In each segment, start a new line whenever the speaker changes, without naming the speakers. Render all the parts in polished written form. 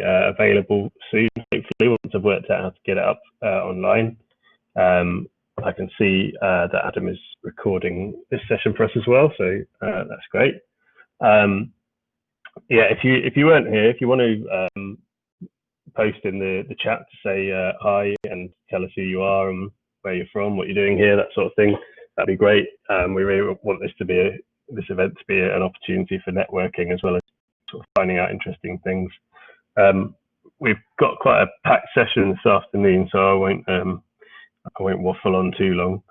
available soon, hopefully, once I've worked out how to get it up online. I can see that Adam is recording this session for us as well, so that's great. Yeah, if you weren't here, if you want to post in the chat to say hi and tell us who you are and where you're from, what you're doing here, that sort of thing, that'd be great. We really want this event to be an opportunity for networking as well as sort of finding out interesting things. We've got quite a packed session this afternoon, so I won't waffle on too long.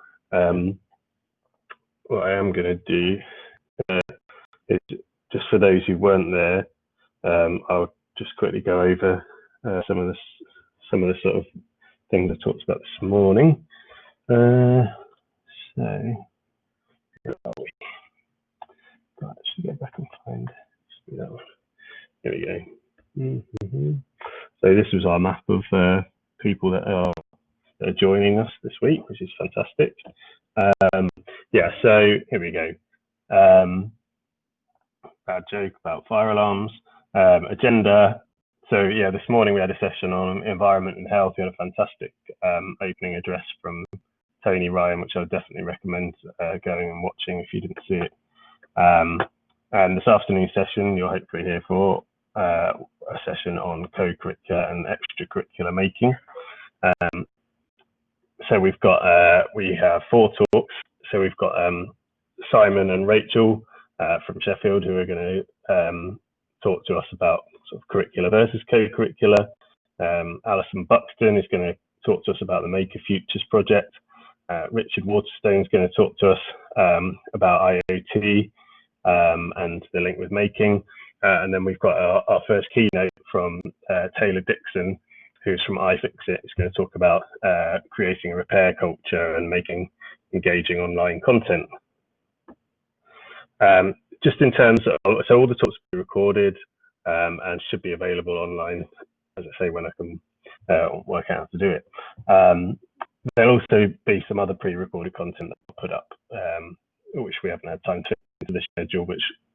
What I am going to do is, just for those who weren't there, I'll just quickly go over some of the sort of things I talked about this morning. So, where are we? Right, I should go back and find that one. Here we go. So this was our map of people that are joining us this week, which is fantastic. Yeah, so here we go. Bad joke about fire alarms. Agenda. So yeah, this morning we had a session on environment and health. We had a fantastic opening address from Tony Ryan, which I would definitely recommend going and watching if you didn't see it. And this afternoon session, you'll hopefully hear for a session on co-curricular and extra-curricular making. So we have 4 talks. So we've got Simon and Rachel from Sheffield, who are going to talk to us about sort of curricular versus co-curricular. Alison Buxton is going to talk to us about the Maker Futures project. Richard Waterstone is going to talk to us about IoT and the link with making. And then we've got our first keynote from Taylor Dixon, who's from iFixit. Is going to talk about creating a repair culture and making engaging online content. Just in terms of, so all the talks will be recorded and should be available online, as I say, when I can work out how to do it. There'll also be some other pre-recorded content that I'll put up, which we haven't had time to into the schedule,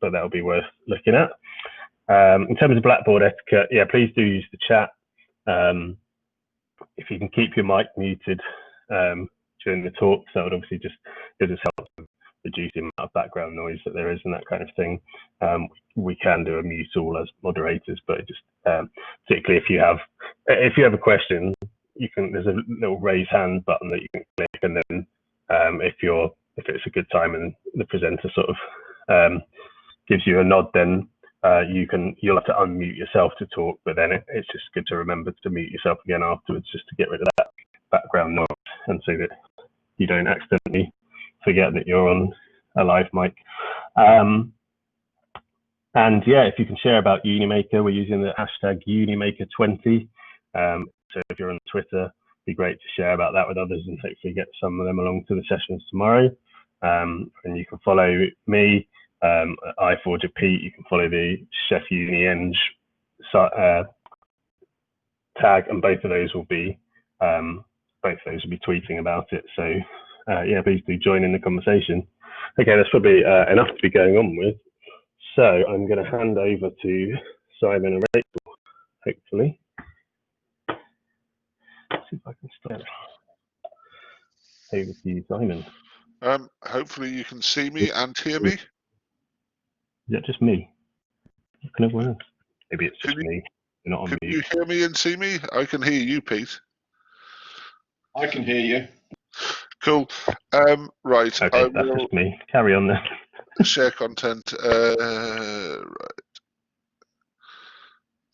but that'll be worth looking at. In terms of Blackboard etiquette, yeah, please do use the chat. If you can keep your mic muted during the talks, that would obviously just help reduce the amount of background noise that there is and that kind of thing. We can do a mute all as moderators, but just particularly if you have a question, there's a little raise hand button that you can click, and then if it's a good time and the presenter sort of gives you a nod, then you'll have to unmute yourself to talk, but then it's just good to remember to mute yourself again afterwards, just to get rid of that background noise, and so that you don't accidentally forget that you're on a live mic. And yeah, if you can share about UNIMAKER, we're using the hashtag UNIMAKER20. So if you're on Twitter, it'd be great to share about that with others and hopefully get some of them along to the sessions tomorrow. And you can follow me, iForger Pete. You can follow the Chef UniEng tag, and both of those will be tweeting about it. So yeah, please do join in the conversation. Okay, that's probably enough to be going on with. So I'm going to hand over to Simon and Rachel, hopefully. Let's see if I can start. Over to you, Simon.
Hopefully you can see me and hear me.
Is that just me? Can everyone else? Maybe it's just me. You're not on mute.
Can you hear me and see me? I can hear you, Pete.
I can hear you.
Cool. Right.
Okay, that's just me. Carry on then.
Share content. Right.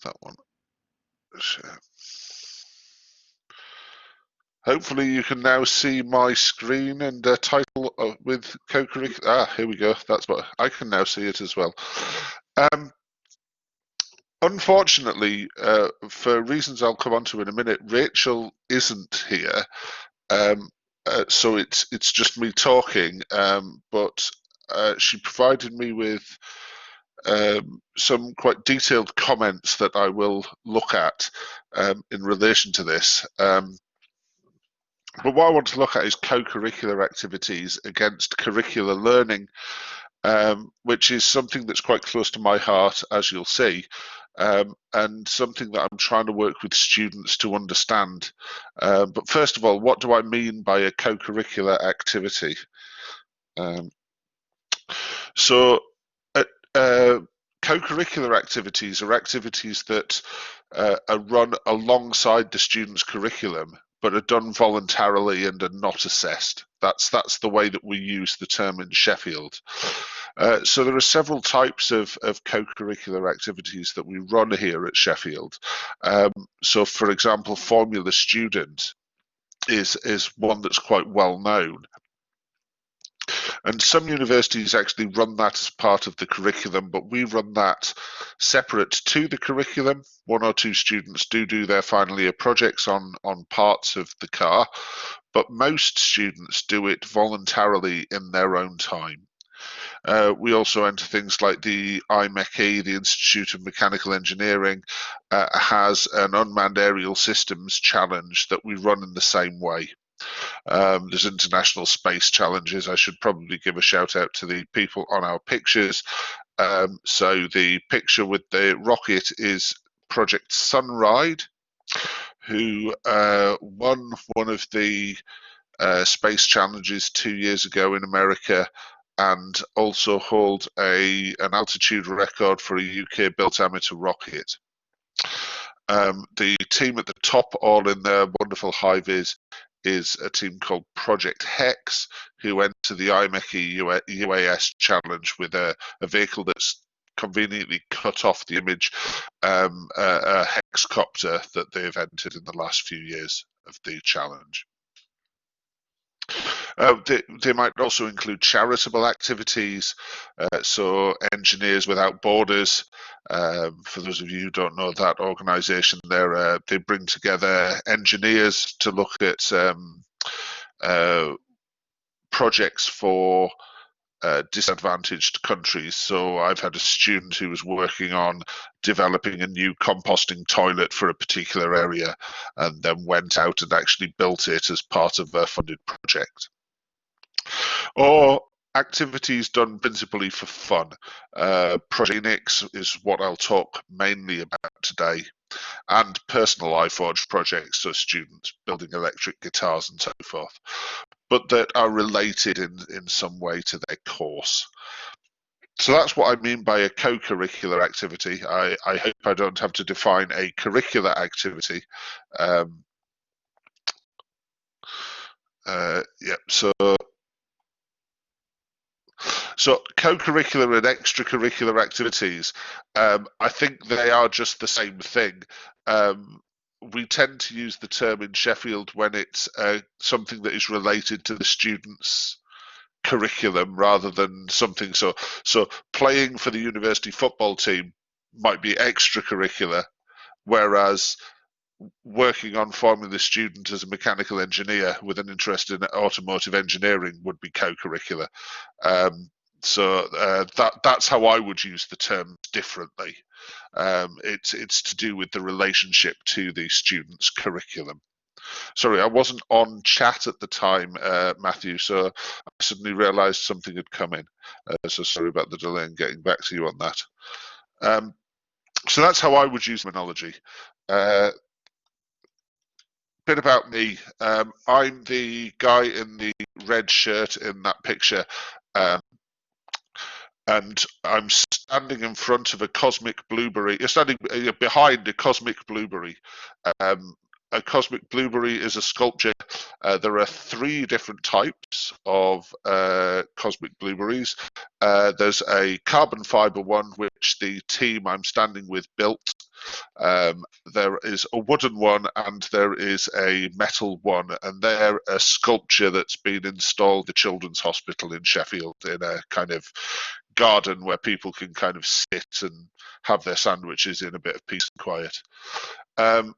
That one. Share. Hopefully you can now see my screen and title with co-curricular. Ah, here we go. That's what I can now see it as well. Unfortunately, for reasons I'll come on to in a minute, Rachel isn't here. So it's just me talking, but she provided me with some quite detailed comments that I will look at in relation to this. But what I want to look at is co-curricular activities against curricular learning, which is something that's quite close to my heart, as you'll see. and something that I'm trying to work with students to understand. But first of all, what do I mean by a co-curricular activity? Co-curricular activities are activities that are run alongside the student's curriculum, but are done voluntarily and are not assessed. That's the way that we use the term in Sheffield. So there are several types of co-curricular activities that we run here at Sheffield. So for example, Formula Student is one that's quite well known. And some universities actually run that as part of the curriculum, but we run that separate to the curriculum. One or two students do their final year projects on parts of the car, but most students do it voluntarily in their own time. We also enter things like the IMECE, the Institute of Mechanical Engineering, has an unmanned aerial systems challenge that we run in the same way. There's international space challenges. I should probably give a shout out to the people on our pictures. So the picture with the rocket is Project Sunride, who won one of the space challenges 2 years ago in America, and also hold an altitude record for a UK-built amateur rocket. The team at the top, all in their wonderful high vis, is a team called Project Hex, who enter the IMECE UAS challenge with a vehicle that's conveniently cut off the image, a hexcopter that they've entered in the last few years of the challenge. They might also include charitable activities, so Engineers Without Borders. For those of you who don't know that organisation, they bring together engineers to look at projects for disadvantaged countries. So I've had a student who was working on developing a new composting toilet for a particular area, and then went out and actually built it as part of a funded project. Or activities done principally for fun. Project Phoenix is what I'll talk mainly about today, and personal iForge projects, so students building electric guitars and so forth, but that are related in some way to their course. So that's what I mean by a co-curricular activity. I hope I don't have to define a curricular activity. So co-curricular and extracurricular activities, I think they are just the same thing. We tend to use the term in Sheffield when it's something that is related to the student's curriculum rather than something. So playing for the university football team might be extracurricular, whereas working on Formula Student as a mechanical engineer with an interest in automotive engineering would be co-curricular. So that's how I would use the term differently. It's to do with the relationship to the student's curriculum. Sorry, I wasn't on chat at the time, Matthew, so I suddenly realised something had come in. So sorry about the delay in getting back to you on that. So that's how I would use terminology. Bit about me. I'm the guy in the red shirt in that picture. And I'm standing in front of a cosmic blueberry. You're standing behind a cosmic blueberry. A cosmic blueberry is a sculpture. There are 3 different types of cosmic blueberries. There's a carbon fiber one, which the team I'm standing with built. There is a wooden one and there is a metal one, and they're a sculpture that's been installed at the Children's Hospital in Sheffield in a kind of garden where people can kind of sit and have their sandwiches in a bit of peace and quiet.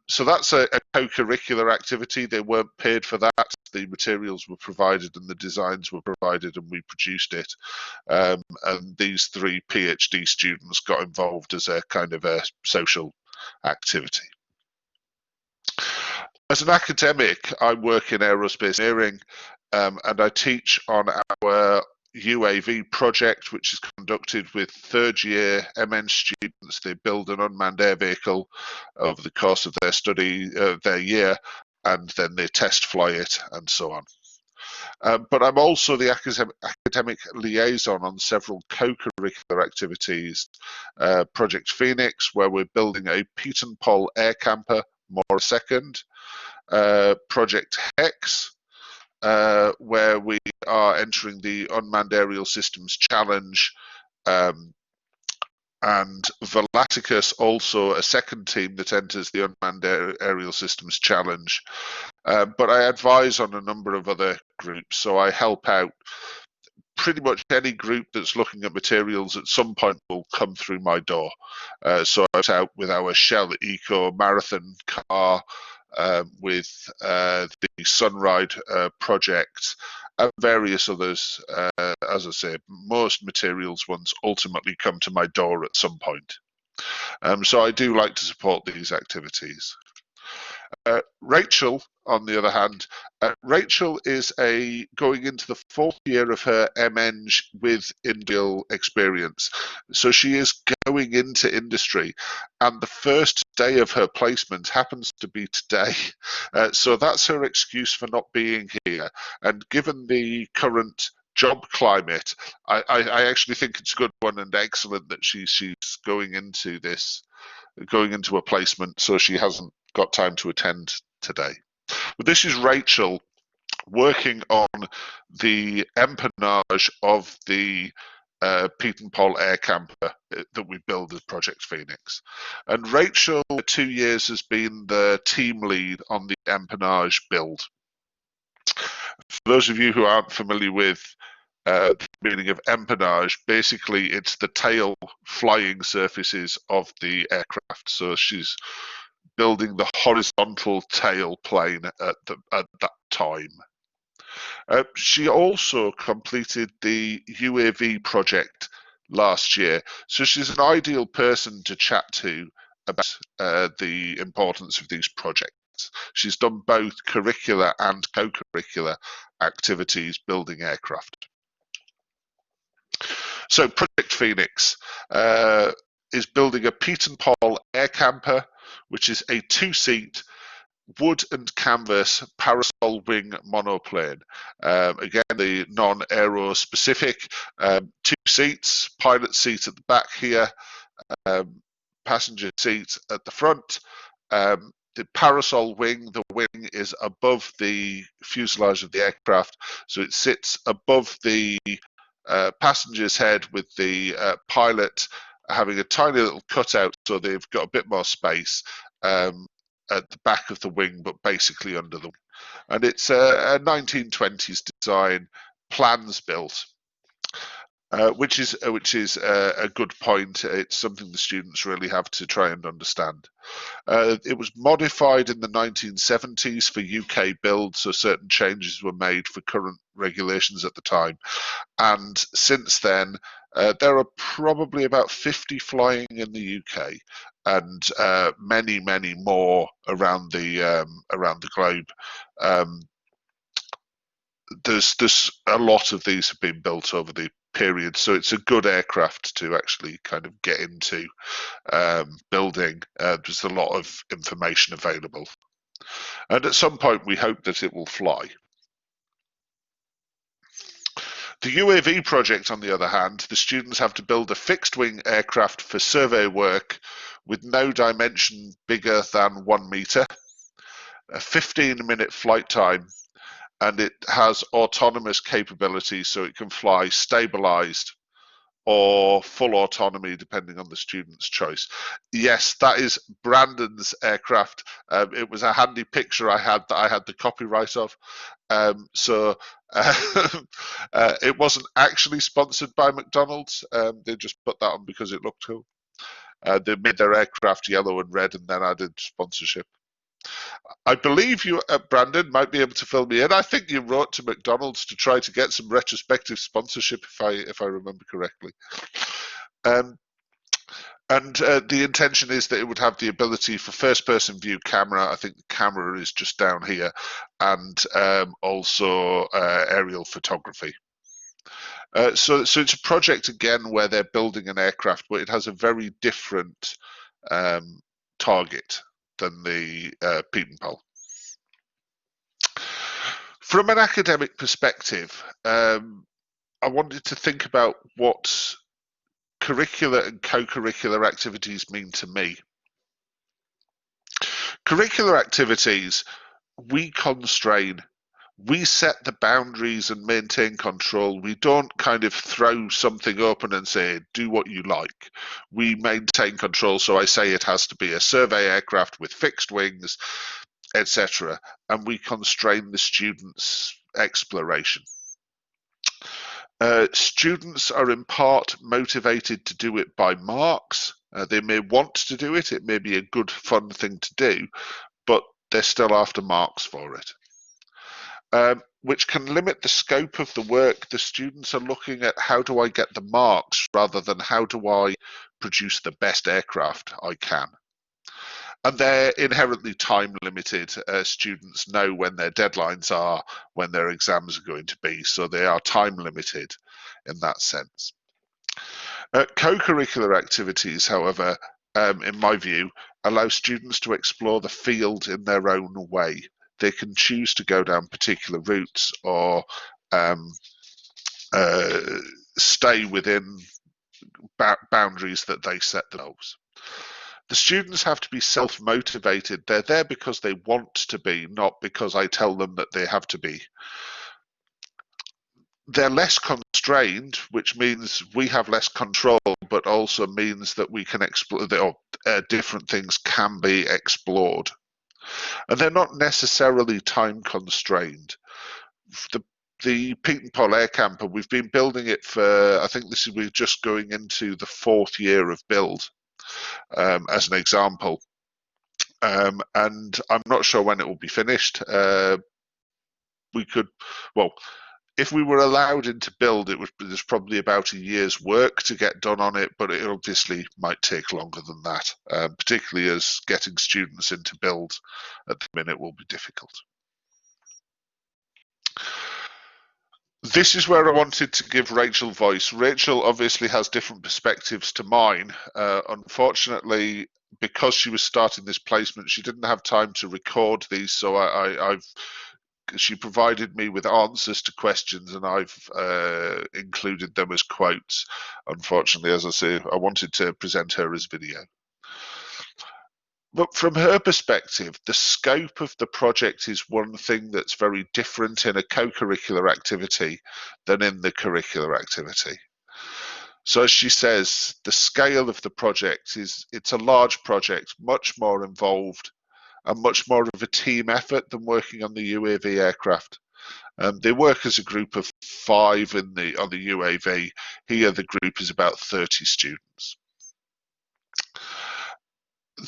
So that's a co-curricular activity. They weren't paid for that. The materials were provided and the designs were provided and we produced it. And these 3 PhD students got involved as a kind of a social activity. As an academic, I work in aerospace engineering, and I teach on our UAV project, which is conducted with third-year MN students. They build an unmanned air vehicle over the course of their study, their year, and then they test fly it and so on. But I'm also the academic liaison on several co-curricular activities. Project Phoenix, where we're building a Pete and Paul air camper, more a second. Project Hex, where we are entering the Unmanned Aerial Systems Challenge, and Volaticus, also a second team that enters the Unmanned Aerial Systems Challenge. But I advise on a number of other groups, so I help out pretty much any group that's looking at materials at some point will come through my door. So I was out with our Shell Eco Marathon car, with the Sunride project, and various others. As I say, most materials ones ultimately come to my door at some point. So I do like to support these activities. Rachel, on the other hand, Rachel is going into the fourth year of her MEng with industrial experience. So she is going into industry, and the first day of her placement happens to be today. So that's her excuse for not being here. And given the current job climate, I actually think it's a good one and excellent that she's going into this, going into a placement, so she hasn't got time to attend today. But this is Rachel working on the empennage of the Pete and Paul air camper that we build as Project Phoenix. And Rachel, 2 years, has been the team lead on the empennage build. For those of you who aren't familiar with the meaning of empennage, basically it's the tail flying surfaces of the aircraft. So she's building the horizontal tail plane at that time. She also completed the UAV project last year, so she's an ideal person to chat to about the importance of these projects. She's done both curricular and co-curricular activities building aircraft. So Project Phoenix is building a Pete and Paul air camper, which is a 2-seat wood and canvas parasol wing monoplane. Again, the non-aero specific, 2 seats, pilot seat at the back here, passenger seat at the front. The parasol wing, the wing is above the fuselage of the aircraft, so it sits above the passenger's head, with the pilot having a tiny little cutout, so they've got a bit more space at the back of the wing, but basically under the wing. And it's a 1920s design, plans built, which is a good point. It's something the students really have to try and understand. It was modified in the 1970s for UK build, so certain changes were made for current regulations at the time. And since then, there are probably about 50 flying in the UK, and many, many more around the globe. There's a lot of these have been built over the period, so it's a good aircraft to actually kind of get into building. There's a lot of information available, and at some point we hope that it will fly. The UAV project, on the other hand, the students have to build a fixed-wing aircraft for survey work with no dimension bigger than 1 meter, a 15-minute flight time, and it has autonomous capability, so it can fly stabilized or full autonomy, depending on the student's choice. Yes, that is Brandon's aircraft. It was a handy picture I had that I had the copyright of. So it wasn't actually sponsored by McDonald's. They just put that on because it looked cool. They made their aircraft yellow and red and then added sponsorship. I believe you, Brandon, might be able to fill me in. I think you wrote to McDonald's to try to get some retrospective sponsorship, if I remember correctly. And the intention is that it would have the ability for first-person view camera. I think the camera is just down here, and also aerial photography. So it's a project again where they're building an aircraft, but it has a very different target than the Pete and Pole. From an academic perspective, I wanted to think about what curricular and co-curricular activities mean to me. Curricular activities, we constrain. We set the boundaries and maintain control. We don't kind of throw something open and say, do what you like. We maintain control. So I say it has to be a survey aircraft with fixed wings, etc. And we constrain the students' exploration. Students are in part motivated to do it by marks. They may want to do it. It may be a good, fun thing to do, but they're still after marks for it. Which can limit the scope of the work. The students are looking at how do I get the marks rather than how do I produce the best aircraft I can. And they're inherently time limited. Students know when their deadlines are, when their exams are going to be, so they are time limited in that sense. Co-curricular activities, however, in my view, allow students to explore the field in their own way. They can choose to go down particular routes or stay within boundaries that they set themselves. The students have to be self-motivated. They're there because they want to be, not because I tell them that they have to be. They're less constrained, which means we have less control, but also means that we can explore, different things can be explored. And they're not necessarily time constrained. The Pete and Pole Air Camper, we've been building it for, I think we're just going into the 4th year of build, as an example. And I'm not sure when it will be finished. We could, well, if we were allowed into build, there's probably about a year's work to get done on it, but it obviously might take longer than that, particularly as getting students into build at the minute will be difficult. This is where I wanted to give Rachel voice. Rachel obviously has different perspectives to mine. Unfortunately, because she was starting this placement, she didn't have time to record these, so she provided me with answers to questions and I've included them as quotes. Unfortunately, as I say, I wanted to present her as video. But from her perspective, the scope of the project is one thing that's very different in a co-curricular activity than in the curricular activity. So as she says, the scale of the project it's a large project, much more involved and much more of a team effort than working on the UAV aircraft. They work as a group of 5 on the UAV. Here the group is about 30 students.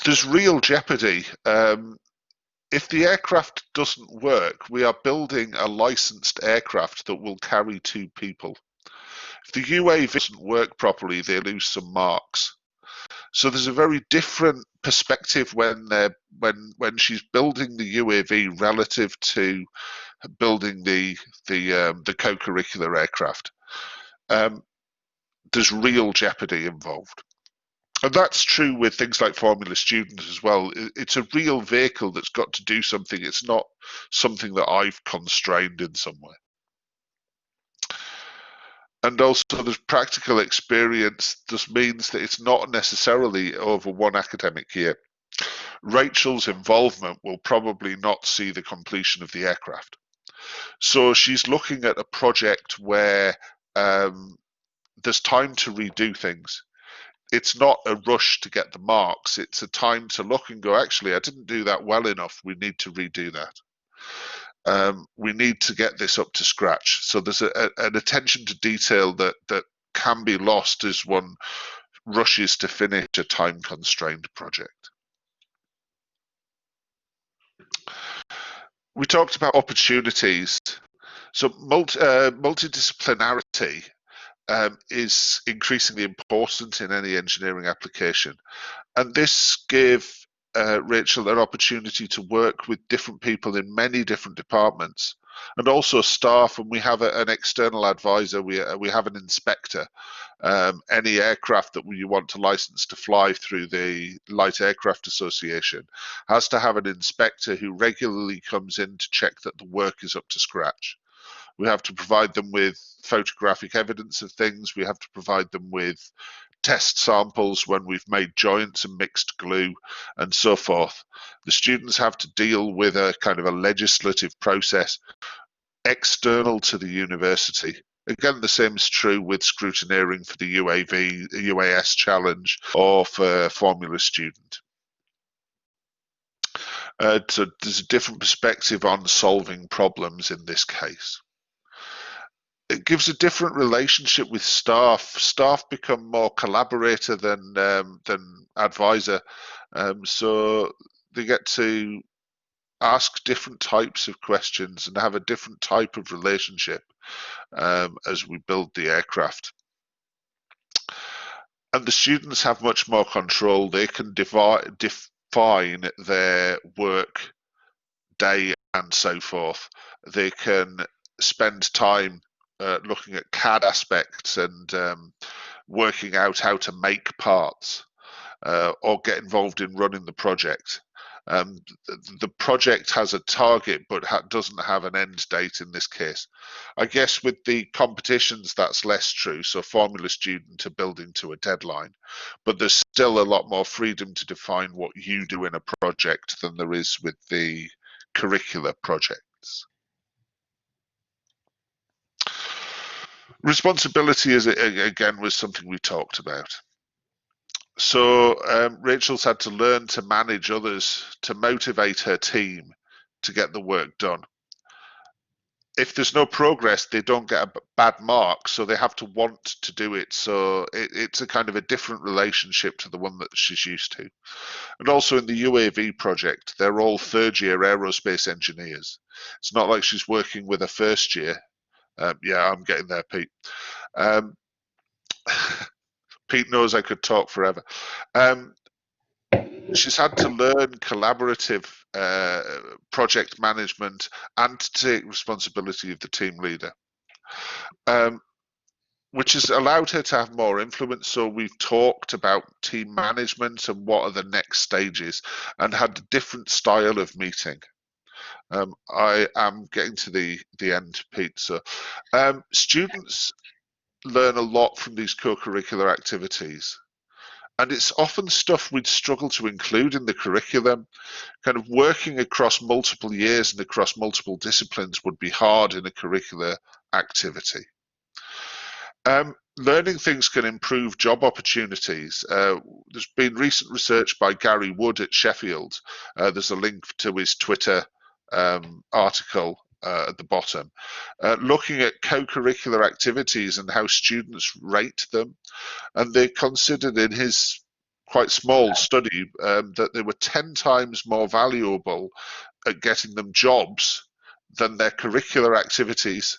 There's real jeopardy. If the aircraft doesn't work, we are building a licensed aircraft that will carry 2 people. If the UAV doesn't work properly, they lose some marks. So there's a very different perspective when she's building the UAV relative to building the co-curricular aircraft. There's real jeopardy involved. And that's true with things like Formula Student as well. It's a real vehicle that's got to do something. It's not something that I've constrained in some way. And also there's practical experience. This means that it's not necessarily over one academic year. Rachel's involvement will probably not see the completion of the aircraft. So she's looking at a project where there's time to redo things. It's not a rush to get the marks. It's a time to look and go, actually, I didn't do that well enough. We need to redo that. We need to get this up to scratch. So there's an attention to detail that can be lost as one rushes to finish a time-constrained project. We talked about opportunities. So multidisciplinarity is increasingly important in any engineering application. And this gave Rachel an opportunity to work with different people in many different departments. and also staff. And we have an external advisor. We have an inspector. Any aircraft that you want to license to fly through the Light Aircraft Association has to have an inspector who regularly comes in to check that the work is up to scratch. We have to provide them with photographic evidence of things. We have to provide them with test samples when we've made joints and mixed glue and so forth. The students have to deal with a kind of a legislative process external to the university. Again, the same is true with scrutineering for the UAS challenge or for Formula Student. So there's a different perspective on solving problems in this case. It gives a different relationship with staff. Staff become more collaborator than advisor, so they get to ask different types of questions and have a different type of relationship as we build the aircraft. And the students have much more control. They can define their work day and so forth. They can spend time looking at CAD aspects and working out how to make parts or get involved in running the project. The project has a target but doesn't have an end date in this case. I guess with the competitions that's less true, so Formula Student are building to a deadline, but there's still a lot more freedom to define what you do in a project than there is with the curricular projects. Responsibility is, again, was something we talked about. So Rachel's had to learn to manage others, to motivate her team to get the work done. If there's no progress, they don't get a bad mark, so they have to want to do it. So it's a kind of a different relationship to the one that she's used to. And also in the UAV project, they're all third-year aerospace engineers. It's not like she's working with a first year. Yeah, I'm getting there, Pete. Pete knows I could talk forever. She's had to learn collaborative project management and to take responsibility of the team leader, which has allowed her to have more influence. So we've talked about team management and what are the next stages and had a different style of meeting. I am getting to the end, Pete. So students learn a lot from these co-curricular activities. And it's often stuff we'd struggle to include in the curriculum. Kind of working across multiple years and across multiple disciplines would be hard in a curricular activity. Learning things can improve job opportunities. There's been recent research by Gary Wood at Sheffield. There's a link to his Twitter article at the bottom, looking at co-curricular activities and how students rate them. And they considered in his quite small study that they were 10 times more valuable at getting them jobs than their curricular activities.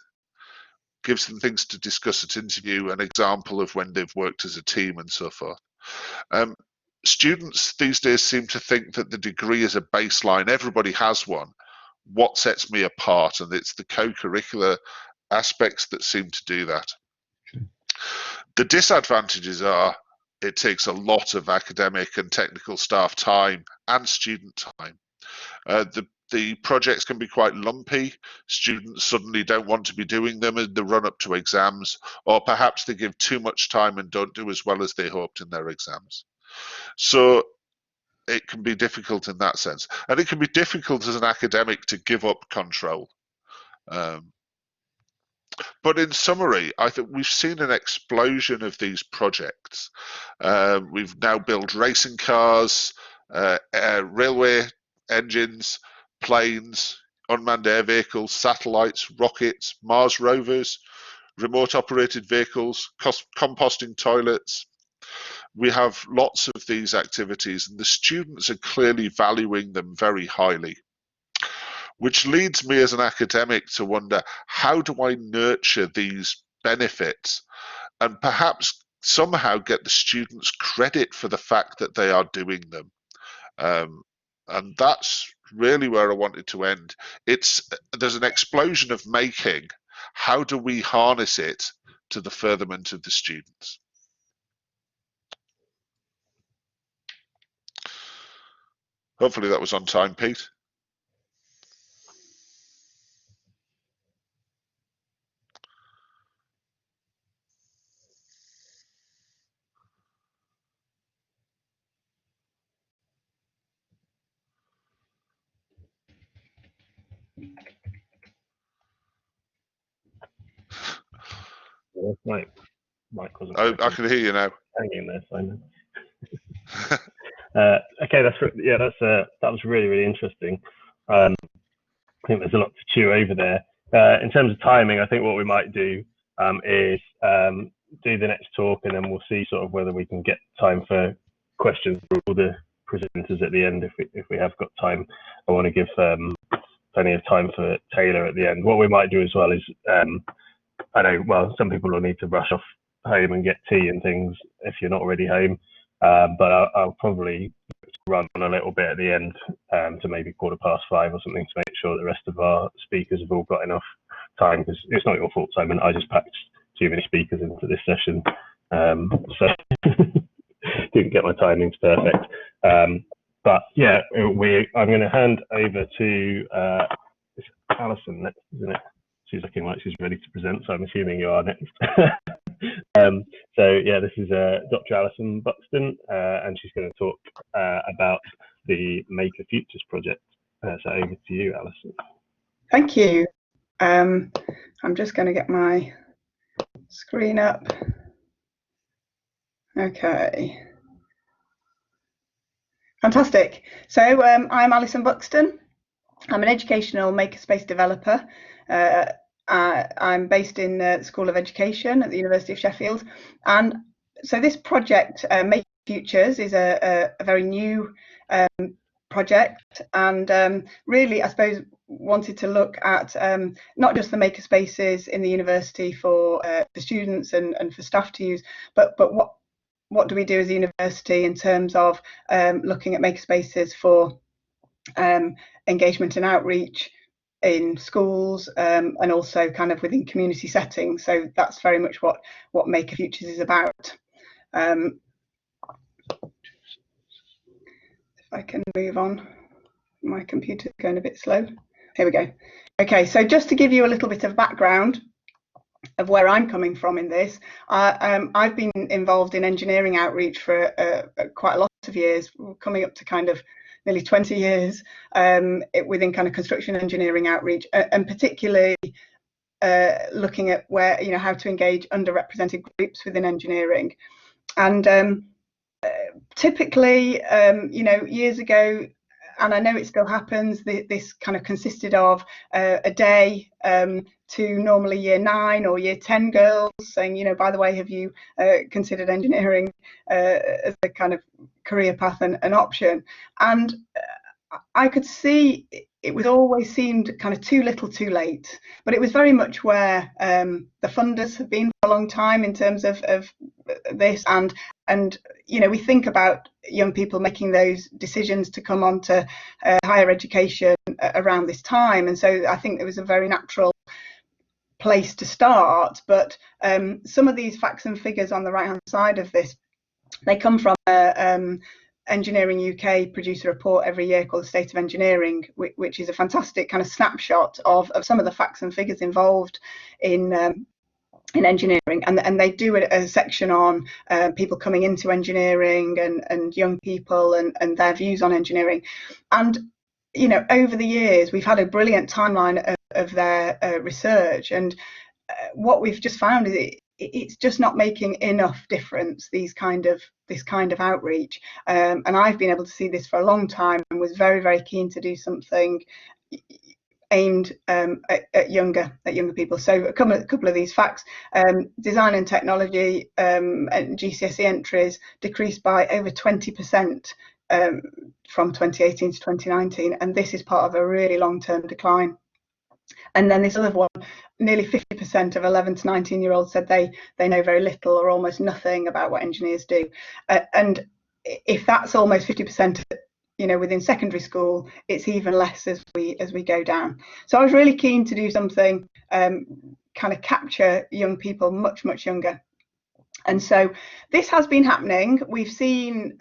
Gives them things to discuss at interview, an example of when they've worked as a team and so forth. Students these days seem to think that the degree is a baseline. Everybody has one. What sets me apart? And it's the co-curricular aspects that seem to do that. The disadvantages are it takes a lot of academic and technical staff time and student time. The projects can be quite lumpy. Students suddenly don't want to be doing them in the run up to exams, or perhaps they give too much time and don't do as well as they hoped in their exams. So it can be difficult in that sense. And it can be difficult as an academic to give up control. But in summary, I think we've seen an explosion of these projects. We've now built racing cars, railway engines, planes, unmanned air vehicles, satellites, rockets, Mars rovers, remote operated vehicles, composting toilets. We have lots of these activities and the students are clearly valuing them very highly. Which leads me as an academic to wonder, how do I nurture these benefits and perhaps somehow get the students credit for the fact that they are doing them? And that's really where I wanted to end. There's an explosion of making. How do we harness it to the furtherment of the students? Hopefully that was on time, Pete.
Right. Mike wasn't.
I can hear you now.
Hanging there, Simon. Okay, that was really interesting. I think there's a lot to chew over there. In terms of timing, I think what we might do is do the next talk, and then we'll see sort of whether we can get time for questions for all the presenters at the end. If we have got time, I want to give plenty of time for Taylor at the end. What we might do as well is, I know, well, some people will need to rush off home and get tea and things if you're not already home, but I'll probably run a little bit at the end to maybe 5:15 or something, to make sure the rest of our speakers have all got enough time, because it's not your fault, Simon. I just packed too many speakers into this session, so didn't get my timings perfect. But yeah, I'm going to hand over to Alison next, isn't it? She's looking like she's ready to present, so I'm assuming you are next. So yeah, this is Dr. Alison Buxton, and she's going to talk about the Maker Futures project. So over to you, Alison.
Thank you. I'm just going to get my screen up. Okay. Fantastic. So I'm Alison Buxton. I'm an educational makerspace developer. I'm based in the School of Education at the University of Sheffield. And so this project, Maker Futures, is a very new project, and really, I suppose, wanted to look at not just the makerspaces in the university for students and for staff to use, but what do we do as a university in terms of looking at makerspaces for engagement and outreach in schools, and also kind of within community settings. So that's very much what Maker Futures is about. If I can move on, my computer's going a bit slow. Here we go. Okay, so just to give you a little bit of background of where I'm coming from in this, I've been involved in engineering outreach for quite a lot of years, coming up to kind of nearly 20 years within kind of construction engineering outreach, and particularly looking at where, how to engage underrepresented groups within engineering. And typically, years ago, and I know it still happens, this kind of consisted of a day to normally year 9 or year 10 girls saying, by the way, have you considered engineering as a kind of career path and an option? And I could see it was always seemed kind of too little too late, but it was very much where the funders have been for a long time in terms of this, and we think about young people making those decisions to come on to higher education around this time, and so I think there was a very natural place to start. But some of these facts and figures on the right hand side of this, they come from Engineering UK produce a report every year called the State of Engineering, which is a fantastic kind of snapshot of some of the facts and figures involved in engineering, and they do a section on people coming into engineering and young people and their views on engineering. And over the years we've had a brilliant timeline of their research, and what we've just found is it's just not making enough difference, this kind of outreach, and I've been able to see this for a long time and was very, very keen to do something aimed at younger people. So a couple of these facts: design and technology and GCSE entries decreased by over 20% from 2018 to 2019, and this is part of a really long-term decline. And then this other one, nearly 50% of 11 to 19-year-olds said they know very little or almost nothing about what engineers do. And if that's almost 50% you know, within secondary school, it's even less as we go down. So I was really keen to do something kind of capture young people much younger. And so this has been happening. We've seen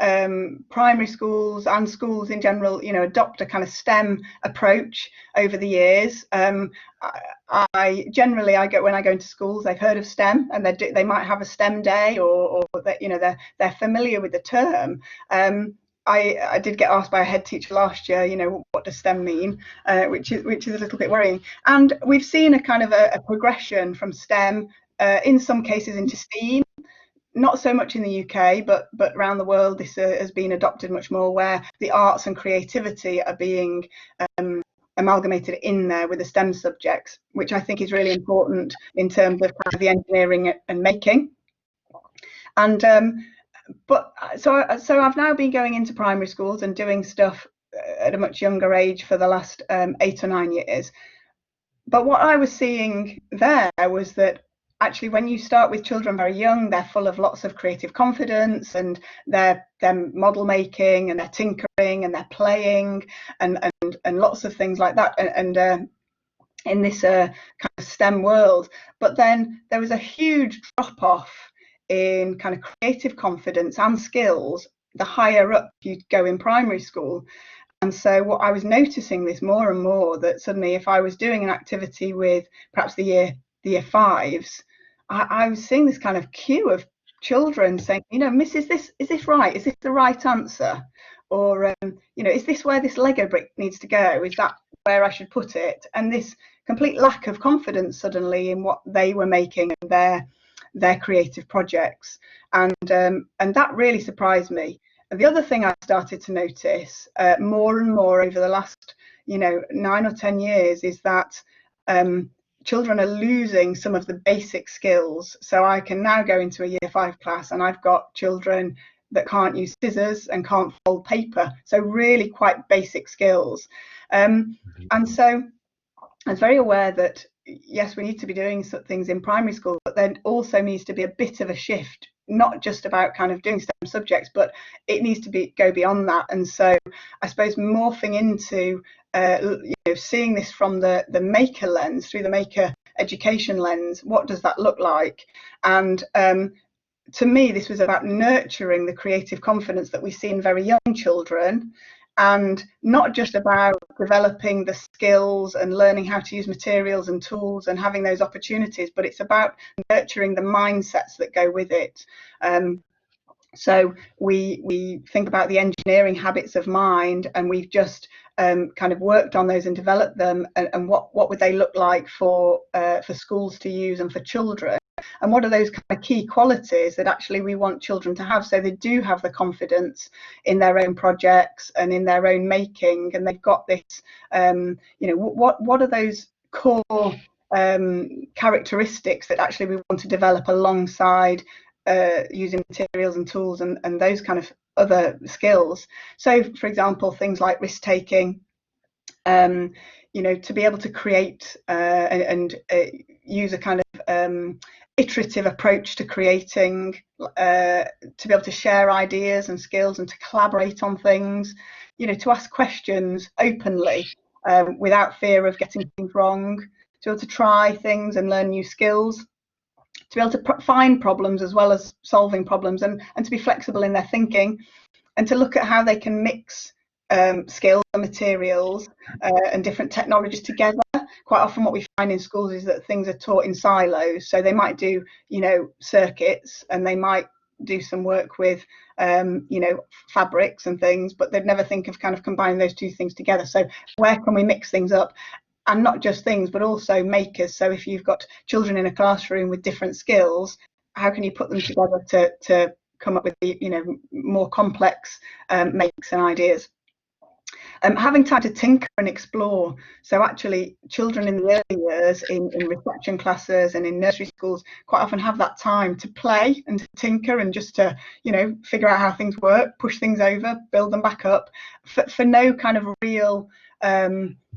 primary schools and schools in general, you know, adopt a kind of STEM approach over the years. I generally, when I go into schools, they've heard of STEM, and they might have a STEM day, or that, you know, they're familiar with the term. I did get asked by a head teacher last year, you know, what does STEM mean, which is a little bit worrying. And we've seen a kind of a progression from STEM in some cases into STEAM. Not so much in the UK, but around the world, this has been adopted much more, where the arts and creativity are being amalgamated in there with the STEM subjects, which I think is really important in terms of kind of the engineering and making. And but so I've now been going into primary schools and doing stuff at a much younger age for the last 8 or 9 years. But what I was seeing there was that actually, when you start with children very young, they're full of lots of creative confidence, and they're model making, and they're tinkering, and they're playing, and lots of things like that, and in this kind of STEM world. But then there was a huge drop off in kind of creative confidence and skills the higher up you go in primary school. And so what I was noticing this more and more, that suddenly if I was doing an activity with perhaps the year fives, I was seeing this kind of queue of children saying, you know, Miss, is this right? Is this the right answer? Or, you know, is this where this Lego brick needs to go? Is that where I should put it? And this complete lack of confidence suddenly in what they were making and their creative projects. And that really surprised me. And the other thing I started to notice more and more over the last, you know, 9 or 10 years is that children are losing some of the basic skills. So I can now go into a year 5 class and I've got children that can't use scissors and can't fold paper. So really quite basic skills. And so I was very aware that, yes, we need to be doing some things in primary school, but then also needs to be a bit of a shift, not just about kind of doing STEM subjects, but it needs to go beyond that. And so I suppose morphing into you know, seeing this from the maker lens, through the maker education lens, what does that look like? And to me, this was about nurturing the creative confidence that we see in very young children, and not just about developing the skills and learning how to use materials and tools and having those opportunities, but it's about nurturing the mindsets that go with it. So we think about the engineering habits of mind, and we've just kind of worked on those and developed them, and what would they look like for schools to use and for children, and what are those kind of key qualities that actually we want children to have, so they do have the confidence in their own projects and in their own making, and they've got this you know, what are those core characteristics that actually we want to develop alongside using materials and tools and those kind of other skills. So for example, things like risk taking, you know, to be able to create and use a kind of iterative approach to creating, to be able to share ideas and skills and to collaborate on things, you know, to ask questions openly without fear of getting things wrong, to be able to try things and learn new skills, to be able to find problems as well as solving problems, and to be flexible in their thinking, and to look at how they can mix skills and materials and different technologies together. Quite often what we find in schools is that things are taught in silos. So they might do, you know, circuits, and they might do some work with, you know, fabrics and things, but they'd never think of kind of combining those two things together. So where can we mix things up? And not just things, but also makers. So if you've got children in a classroom with different skills, how can you put them together to come up with, you know, more complex makes and ideas? Having time to tinker and explore. So actually children in the early years in reception classes and in nursery schools quite often have that time to play and to tinker and just to, you know, figure out how things work, push things over, build them back up, for no kind of real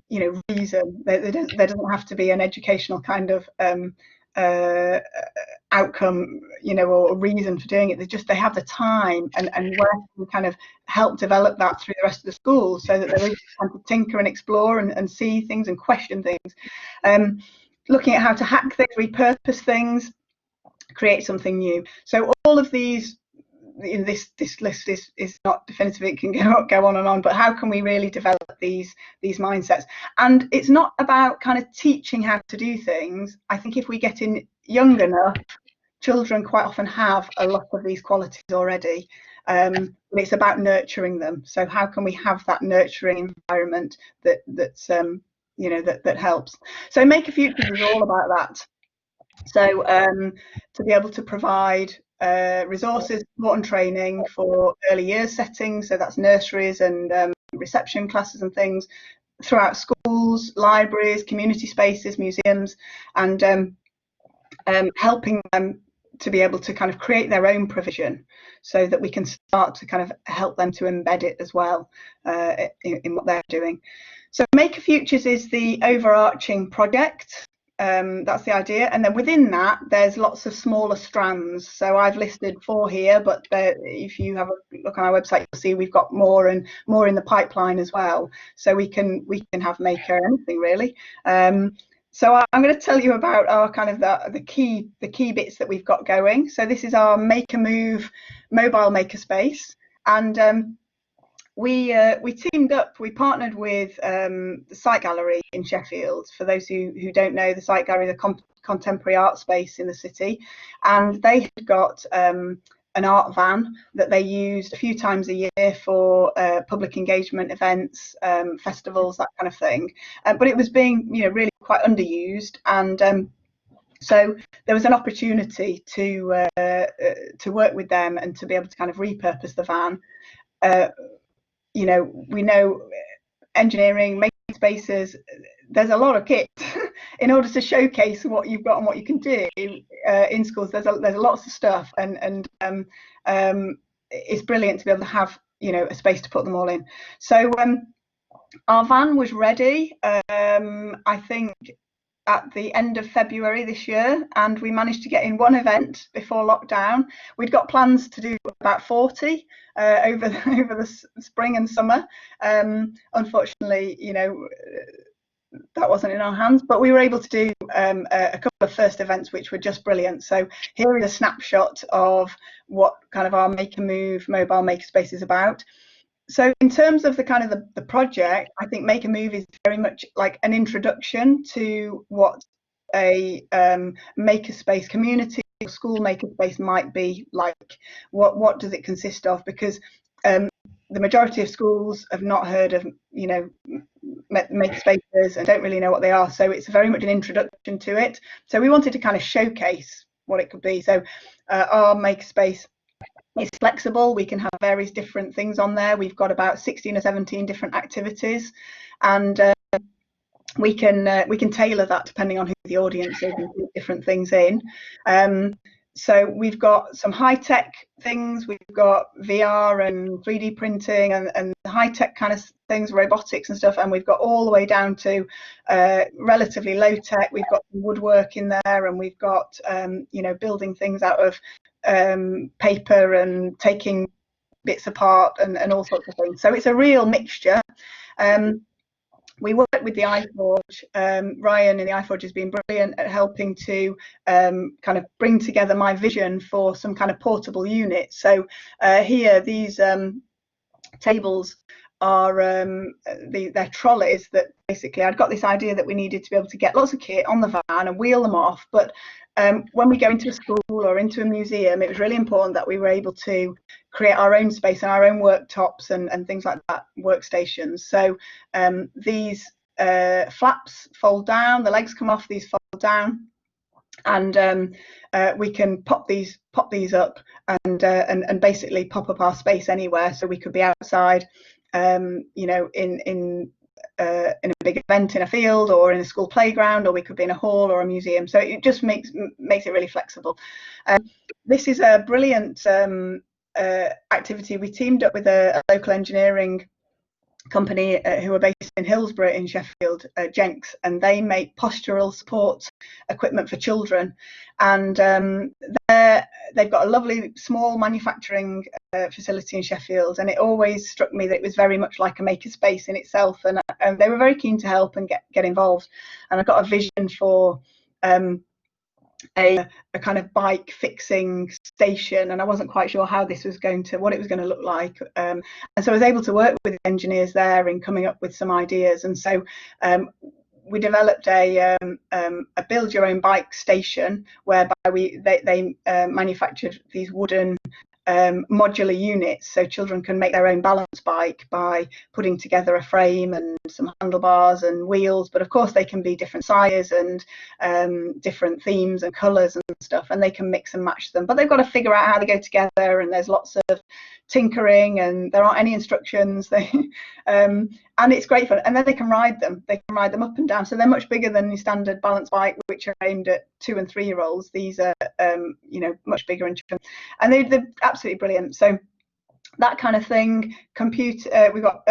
you know, reason. There doesn't have to be an educational kind of outcome, you know, or reason for doing it. They have the time, and where we kind of help develop that through the rest of the school, so that they're able to tinker and explore and see things and question things, looking at how to hack things, repurpose things, create something new. So all of these, in this list is not definitive, it can go on and on, but how can we really develop these mindsets? And it's not about kind of teaching how to do things. I think if we get in young enough, children quite often have a lot of these qualities already, and it's about nurturing them. So how can we have that nurturing environment that's you know, that helps? So Maker Futures is all about that. So to be able to provide resources, support and training for early years settings, so that's nurseries and reception classes and things, throughout schools, libraries, community spaces, museums, and helping them to be able to kind of create their own provision, so that we can start to kind of help them to embed it as well in what they're doing. So Maker Futures is the overarching project. That's the idea, and then within that there's lots of smaller strands. So I've listed 4 here, but if you have a look on our website, you'll see we've got more and more in the pipeline as well. So we can have Maker anything really. So I'm going to tell you about our kind of the key bits that we've got going. So this is our Make a Move mobile makerspace, and we teamed up, we partnered with the Site Gallery in Sheffield. For those who don't know, the Site Gallery is a contemporary art space in the city, and they had got an art van that they used a few times a year for public engagement events, festivals, that kind of thing. But it was being, you know, really quite underused, and so there was an opportunity to work with them and to be able to kind of repurpose the van. You know, we know engineering, making spaces, there's a lot of kit in order to showcase what you've got and what you can do in schools. There's lots of stuff, and it's brilliant to be able to have, you know, a space to put them all in. So our van was ready, I think, at the end of February this year, and we managed to get in 1 event before lockdown. We'd got plans to do about 40 over the spring and summer. Unfortunately, you know, that wasn't in our hands, but we were able to do a couple of first events which were just brilliant. So here is a snapshot of what kind of our Make a Move mobile makerspace is about. So in terms of the kind of the project, I think Make a Move is very much like an introduction to what a makerspace community, school makerspace might be like. What does it consist of? Because the majority of schools have not heard of, you know, makerspaces and don't really know what they are. So it's very much an introduction to it. So we wanted to kind of showcase what it could be. So our makerspace, it's flexible. We can have various different things on there. We've got about 16 or 17 different activities, and we can tailor that depending on who the audience is and put different things in. So we've got some high-tech things. We've got VR and 3D printing and high-tech kind of things, robotics and stuff, and we've got all the way down to relatively low-tech. We've got woodwork in there, and we've got you know, building things out of paper and taking bits apart and all sorts of things. So it's a real mixture. We work with the iForge. Ryan in the iForge has been brilliant at helping to kind of bring together my vision for some kind of portable unit. So here, these tables are they're trolleys that basically, I'd got this idea that we needed to be able to get lots of kit on the van and wheel them off, but when we go into a school or into a museum, it was really important that we were able to create our own space and our own worktops and things like that, workstations. So these flaps fold down, the legs come off, these fold down, and we can pop these up and basically pop up our space anywhere. So we could be outside, you know, in a big event in a field or in a school playground, or we could be in a hall or a museum. So it just makes it really flexible. This is a brilliant activity. We teamed up with a local engineering company who are based in Hillsborough in Sheffield, Jenks, and they make postural support equipment for children. And they've got a lovely small manufacturing facility in Sheffield, and it always struck me that it was very much like a makerspace in itself, and they were very keen to help and get involved. And I got a vision for a kind of bike fixing station, and I wasn't quite sure how this was what it was going to look like, and so I was able to work with the engineers there in coming up with some ideas. And so we developed a build your own bike station, whereby they manufactured these wooden modular units, so children can make their own balance bike by putting together a frame and some handlebars and wheels, but of course they can be different sizes and different themes and colours and stuff, and they can mix and match them, but they've got to figure out how they go together, and there's lots of tinkering and there aren't any instructions. And it's great fun, and then they can ride them up and down, so they're much bigger than the standard balance bike, which are aimed at 2- and 3-year-olds. These are much bigger and they're absolutely brilliant. So that kind of thing. We've got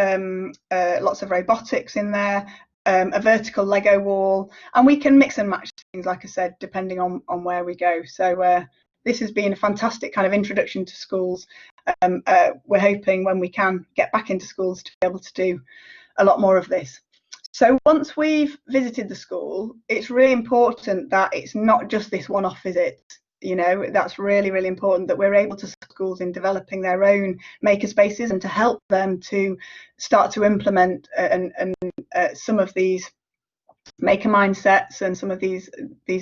lots of robotics in there, a vertical Lego wall, and we can mix and match things, like I said, depending on where we go. So this has been a fantastic kind of introduction to schools. We're hoping when we can get back into schools to be able to do a lot more of this. So once we've visited the school, it's really important that it's not just this one-off visit. That's really, really important, that we're able to support schools in developing their own makerspaces and to help them to start to implement some of these maker mindsets and some of these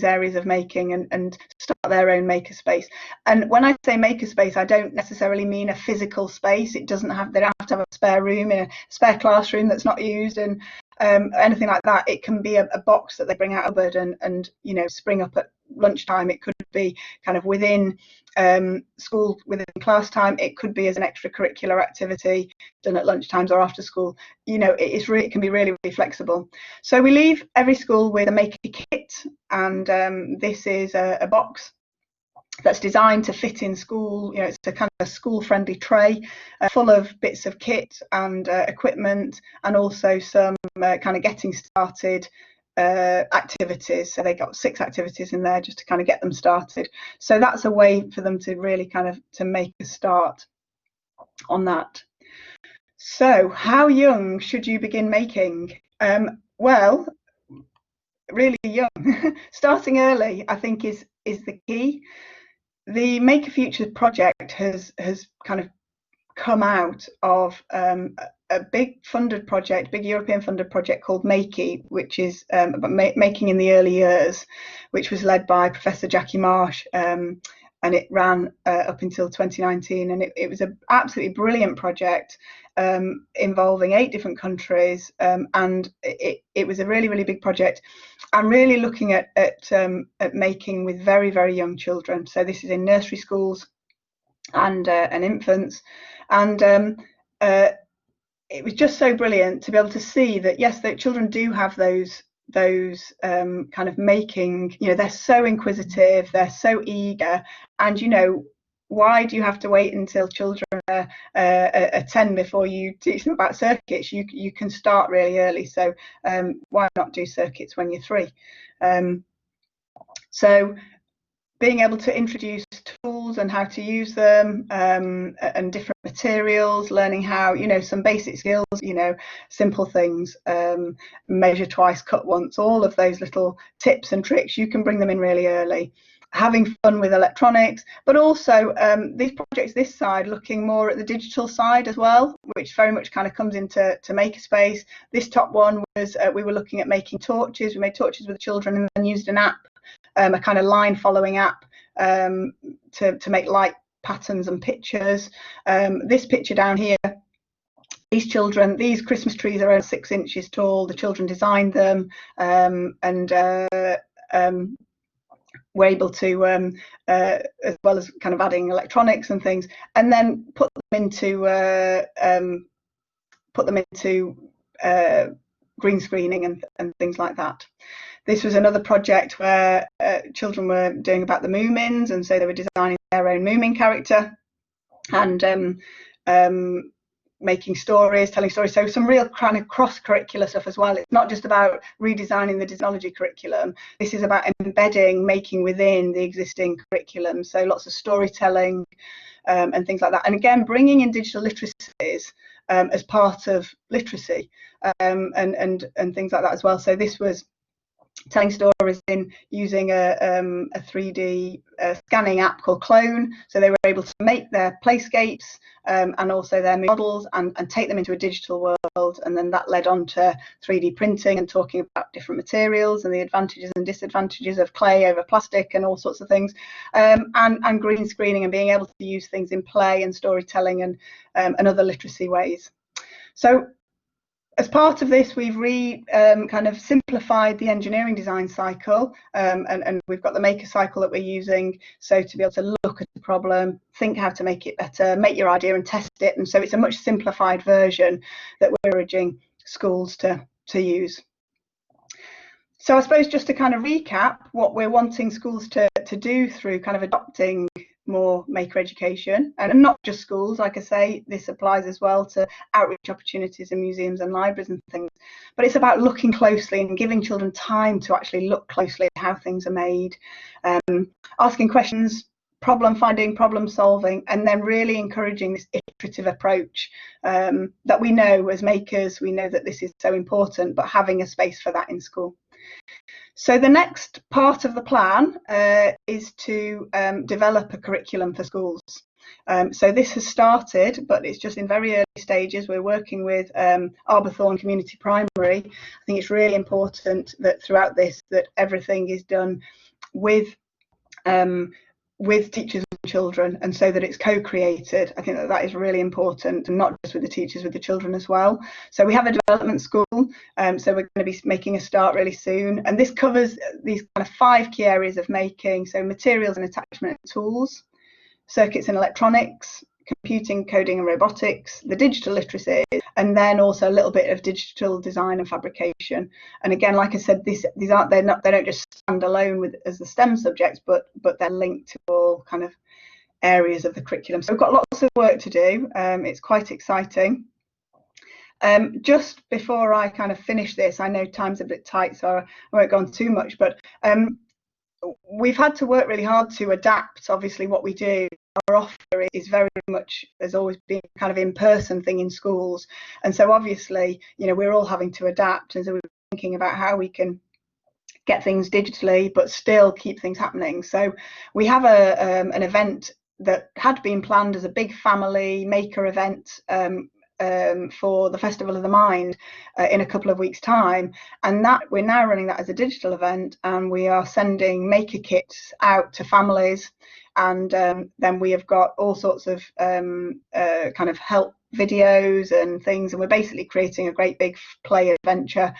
areas of making, and start their own makerspace. And when I say makerspace, I don't necessarily mean a physical space. They don't have to have a spare room in a spare classroom that's not used and anything like that. It can be a box that they bring out of a cupboard and spring up at lunchtime. It could be kind of within school, within class time. It could be as an extracurricular activity done at lunchtimes or after school. It can be really, really flexible. So we leave every school with a maker kit, and this is a box that's designed to fit in school. It's a kind of a school-friendly tray full of bits of kit and equipment, and also some kind of getting started activities. So they got 6 activities in there just to kind of get them started. So that's a way for them to really kind of to make a start on that. So how young should you begin making? Well, really young. Starting early, I think, is the key. The Maker Futures project has kind of come out of a big European funded project called Makey, which is about making in the early years, which was led by Professor Jackie Marsh, and it ran up until 2019, and it was an absolutely brilliant project involving 8 different countries, and it was a really, really big project. I'm really looking at making with very, very young children. So this is in nursery schools and infants, and it was just so brilliant to be able to see that, yes, that children do have those kind of making, they're so inquisitive, they're so eager, and why do you have to wait until children are 10 before you teach them about circuits? You can start really early, so why not do circuits when you're 3? So being able to introduce tools and how to use them, and different materials, learning how, some basic skills, simple things, measure twice, cut once, all of those little tips and tricks, you can bring them in really early. Having fun with electronics, but also these projects this side looking more at the digital side as well, which very much kind of comes into Makerspace. This top one was we were looking at making torches. We made torches with the children and then used an app, a kind of line following app, to make light patterns and pictures. This picture down here, these Christmas trees are around 6 inches tall. The children designed them, and we're able to, as well as kind of adding electronics and things, and then put them into green screening and things like that. This was another project where children were doing about the Moomins, and so they were designing their own Moomin character, and making stories, telling stories, so some real kind of cross-curricular stuff as well. It's not just about redesigning the technology curriculum. This is about embedding making within the existing curriculum, so lots of storytelling and things like that. And again, bringing in digital literacies as part of literacy and things like that as well. So this was telling stories in using a 3D scanning app called Clone, so they were able to make their playscapes and also their models and take them into a digital world, and then that led on to 3D printing and talking about different materials and the advantages and disadvantages of clay over plastic and all sorts of things, and green screening and being able to use things in play and storytelling and other literacy ways. So as part of this, we've kind of simplified the engineering design cycle, and we've got the maker cycle that we're using, so to be able to look at the problem, think how to make it better, make your idea and test it. And so it's a much simplified version that we're urging schools to use. So I suppose just to kind of recap what we're wanting schools to do through kind of adopting more maker education, and not just schools, like I say, this applies as well to outreach opportunities in museums and libraries and things, but it's about looking closely and giving children time to actually look closely at how things are made, asking questions, problem finding, problem solving, and then really encouraging this iterative approach that we know as makers, we know that this is so important, but having a space for that in school. So the next part of the plan is to develop a curriculum for schools. So this has started, but it's just in very early stages. We're working with Arbourthorne Community Primary. I think it's really important that throughout this, that everything is done with teachers and children, and so that it's co-created. I think that is really important, and not just with the teachers, with the children as well. So we have a development school, so we're going to be making a start really soon, and this covers these kind of 5 key areas of making: so materials and attachment tools, circuits and electronics, computing, coding and robotics, the digital literacy, and then also a little bit of digital design and fabrication. And again, like I said, they don't just stand alone as the STEM subjects, but they're linked to all kind of areas of the curriculum. So we've got lots of work to do. It's quite exciting. Just before I kind of finish this, I know time's a bit tight, so I won't go on too much, but we've had to work really hard to adapt, obviously, what we do. Our offer is very much, has always been kind of in-person thing in schools, and so obviously, you know, we're all having to adapt, and so we're thinking about how we can get things digitally but still keep things happening. So we have an event that had been planned as a big family maker event for the Festival of the Mind in a couple of weeks' time, and that we're now running that as a digital event, and we are sending maker kits out to families, and then we have got all sorts of kind of help videos and things, and we're basically creating a great big play adventure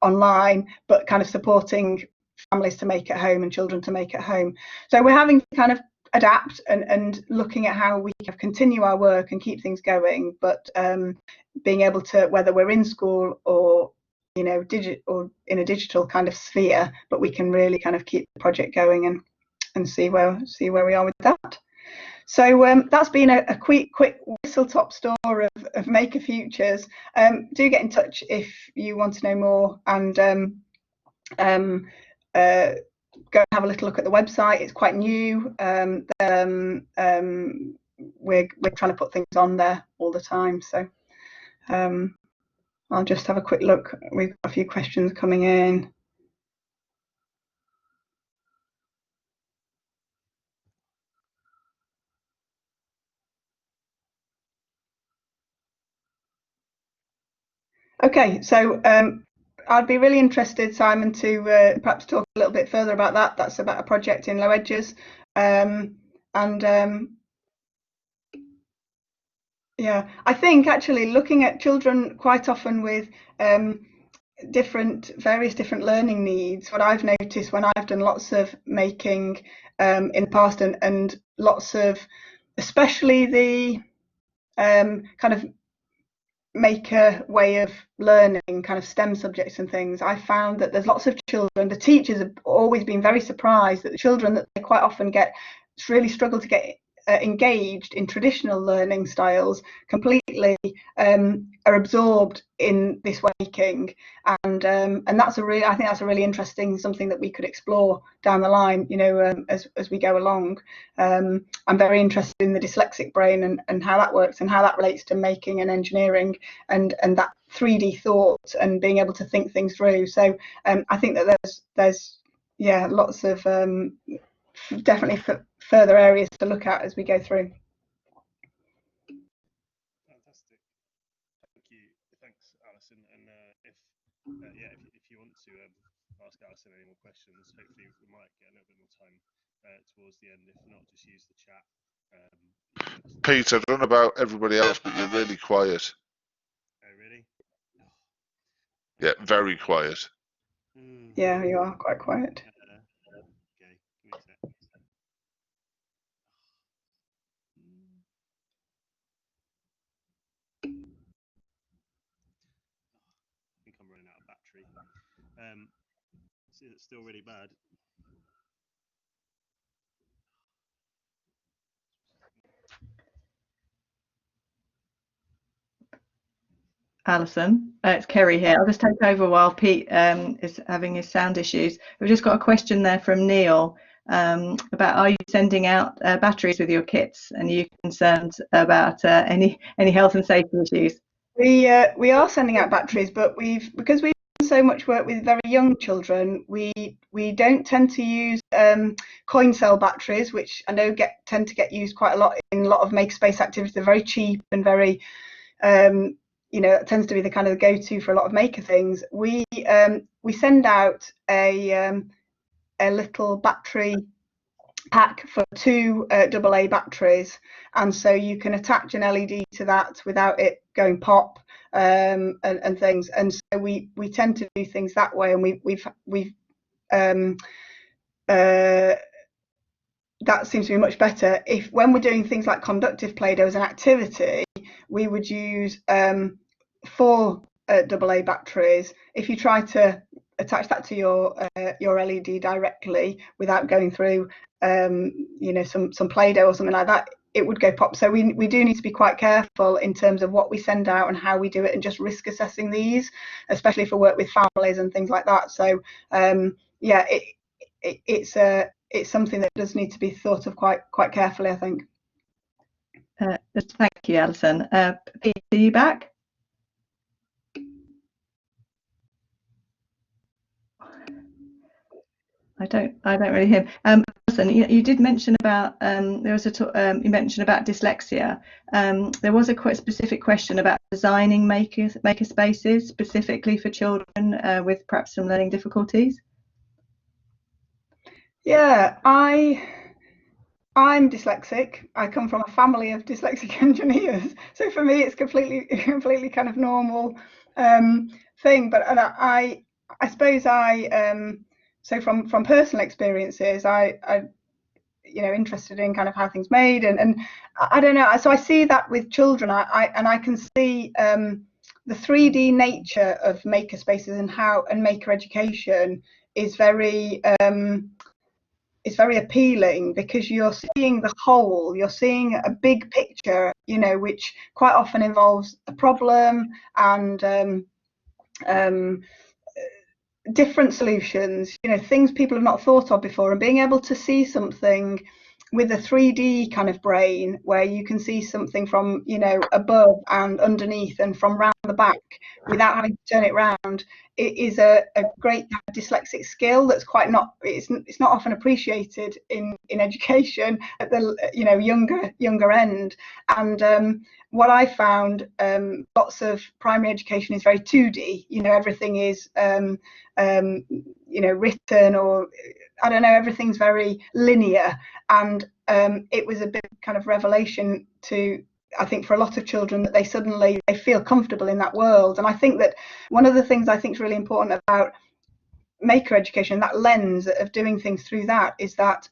online, but kind of supporting families to make at home and children to make at home. So we're having to kind of adapt and looking at how we can continue our work and keep things going, but being able to, whether we're in school or, you know, or in a digital kind of sphere, but we can really kind of keep the project going and see where we are with that. So that's been a quick whistle-top tour of Maker Futures. Do get in touch if you want to know more, and go and have a little look at the website. It's quite new. We're trying to put things on there all the time. So I'll just have a quick look. We've got a few questions coming in. Okay, so I'd be really interested, Simon, to perhaps talk a little bit further about that. That's about a project in Low Edges, yeah, I think actually looking at children quite often with various different learning needs. What I've noticed when I've done lots of making in the past, and lots of, especially the kind of maker way of learning, kind of STEM subjects and things, I found that there's lots of children, the teachers have always been very surprised that the children that they quite often really struggle to get engaged in traditional learning styles completely are absorbed in this waking, and that's I think that's a really interesting something that we could explore down the line, you know, as we go along. I'm very interested in the dyslexic brain and how that works and how that relates to making and engineering and that 3D thought and being able to think things through. So I think that there's yeah, lots of definitely further areas to look at as we go through.
Fantastic. Thank you. Thanks, Alison. And if you want to ask Alison any more questions, hopefully we might get a little bit more time towards the end. If not, just use the chat.
Pete, I don't know about everybody else, but you're really quiet.
Oh, really?
Yeah, very quiet.
Yeah, you are quite quiet.
Okay, give me a sec. I think I'm running out of battery. It's still really bad.
Alison, it's Kerry here. I'll just take over while Pete is having his sound issues. We've just got a question there from Neil about, are you sending out batteries with your kits, and are you concerned about any health and safety issues?
We are sending out batteries, but because we've done so much work with very young children, we don't tend to use coin cell batteries, which I know tend to get used quite a lot in a lot of Makerspace activities. They're very cheap and very you know, it tends to be the kind of go-to for a lot of maker things. We send out a little battery pack for 2 AA batteries, and so you can attach an LED to that without it going pop and things. And so we tend to do things that way, and we've that seems to be much better. If when we're doing things like conductive Play-Doh as an activity, we would use 4 AA batteries. If you try to attach that to your LED directly without going through you know, some Play-Doh or something like that, it would go pop. So we do need to be quite careful in terms of what we send out and how we do it, and just risk assessing these, especially for work with families and things like that. So yeah, it's something that does need to be thought of quite carefully, I think.
Thank you, Alison. Pete, are you back? I don't really hear. Alison, you did mention about there was you mentioned about dyslexia. There was a quite specific question about designing maker spaces specifically for children with perhaps some learning difficulties.
Yeah, I'm dyslexic. I come from a family of dyslexic engineers, so for me it's completely kind of normal thing. But I suppose so from personal experiences, I you know, interested in kind of how things made, and I don't know. So I see that with children, I can see the 3D nature of maker spaces and maker education is very it's very appealing, because you're seeing the whole, you're seeing a big picture, you know, which quite often involves a problem and different solutions, you know, things people have not thought of before, and being able to see something with a 3D kind of brain, where you can see something from, you know, above and underneath and from round the back without having to turn it round, it is a great dyslexic skill that's quite not, it's not often appreciated in education at the, you know, younger end. And what I found, lots of primary education is very 2D, you know, everything is you know, written, or I don't know, everything's very linear, and it was a big kind of revelation to, I think, for a lot of children, that they feel comfortable in that world. And I think that one of the things I think is really important about maker education, that lens of doing things through that, is that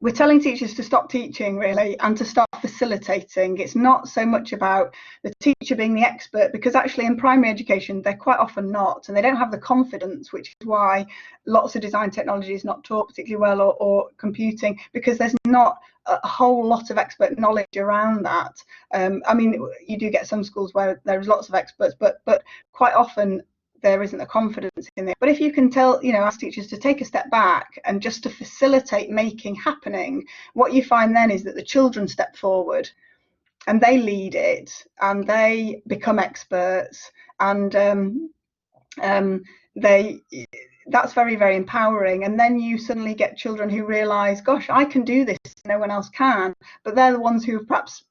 we're telling teachers to stop teaching, really, and to start facilitating. It's not so much about the teacher being the expert, because actually in primary education they're quite often not, and they don't have the confidence, which is why lots of design technology is not taught particularly well, or computing, because there's not a whole lot of expert knowledge around that. I mean, you do get some schools where there's lots of experts, but quite often there isn't a confidence in it. But if you can tell, ask teachers to take a step back and just to facilitate making happening, what you find then is that the children step forward and they lead it and they become experts, and that's very, very empowering. And then you suddenly get children who realize, gosh, I can do this, no one else can. But they're the ones who have perhaps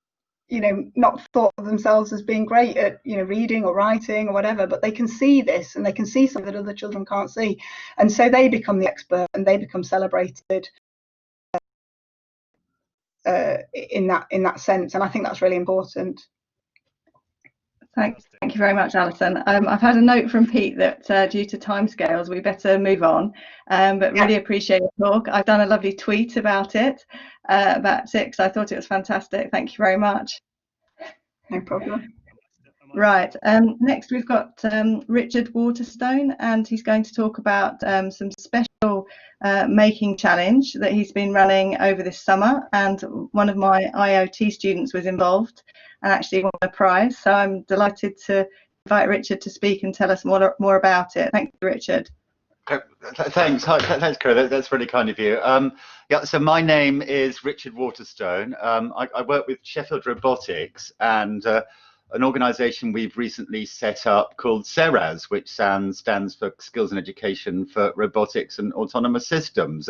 not thought of themselves as being great at reading or writing or whatever, but they can see this and they can see something that other children can't see, and so they become the expert and they become celebrated in that sense. And I think that's really important.
Thank you very much, Alison. I've had a note from Pete that due to timescales we better move on, but really appreciate your talk. I've done a lovely tweet about it, about it, because I thought it was fantastic. Thank you very much.
No problem.
Right, next we've got Richard Waterstone, and he's going to talk about some special making challenge that he's been running over this summer, and one of my IoT students was involved and actually won a prize. So I'm delighted to invite Richard to speak and tell us more about it. Thank you, Richard.
Thanks, Cara. That's really kind of you. Yeah, so my name is Richard Waterstone. I work with Sheffield Robotics and an organisation we've recently set up called SERAS, which stands for Skills and Education for Robotics and Autonomous Systems,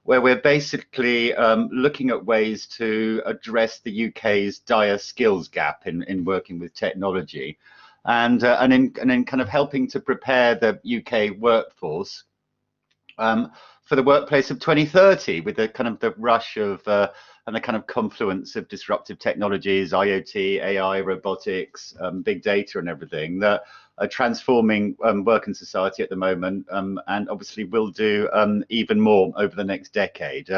where we're basically looking at ways to address the UK's dire skills gap in working with technology, and in kind of helping to prepare the UK workforce for the workplace of 2030, with the kind of the rush of and the kind of confluence of disruptive technologies, IoT, AI, robotics, big data and everything that are transforming work and society at the moment, and obviously will do even more over the next decade.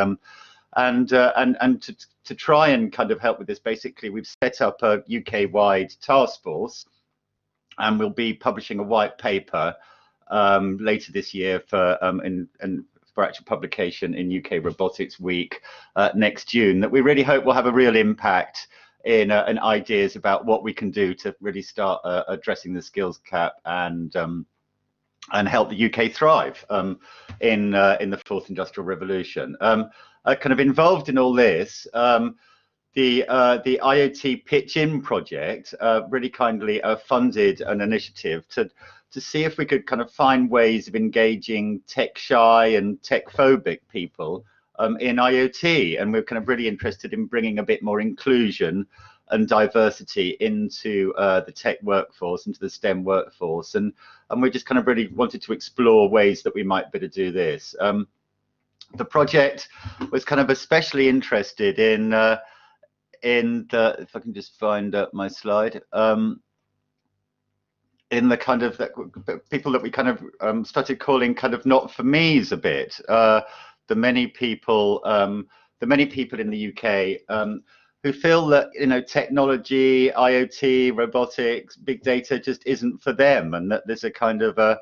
And to try and kind of help with this, basically we've set up a UK-wide task force, and we'll be publishing a white paper later this year for actual publication in UK Robotics Week next June, that we really hope will have a real impact in ideas about what we can do to really start addressing the skills gap and help the UK thrive in the fourth industrial revolution. Kind of involved in all this, the IoT Pitch-In project really kindly funded an initiative to see if we could kind of find ways of engaging tech-shy and tech-phobic people in IoT. And we're kind of really interested in bringing a bit more inclusion and diversity into the tech workforce, into the STEM workforce. And we just kind of really wanted to explore ways that we might better do this. The project was kind of especially interested in the, if I can just find my slide, in the kind of people that we kind of started calling kind of not for me's a bit. The many people in the UK who feel that technology, IoT, robotics, big data just isn't for them, and that there's a kind of a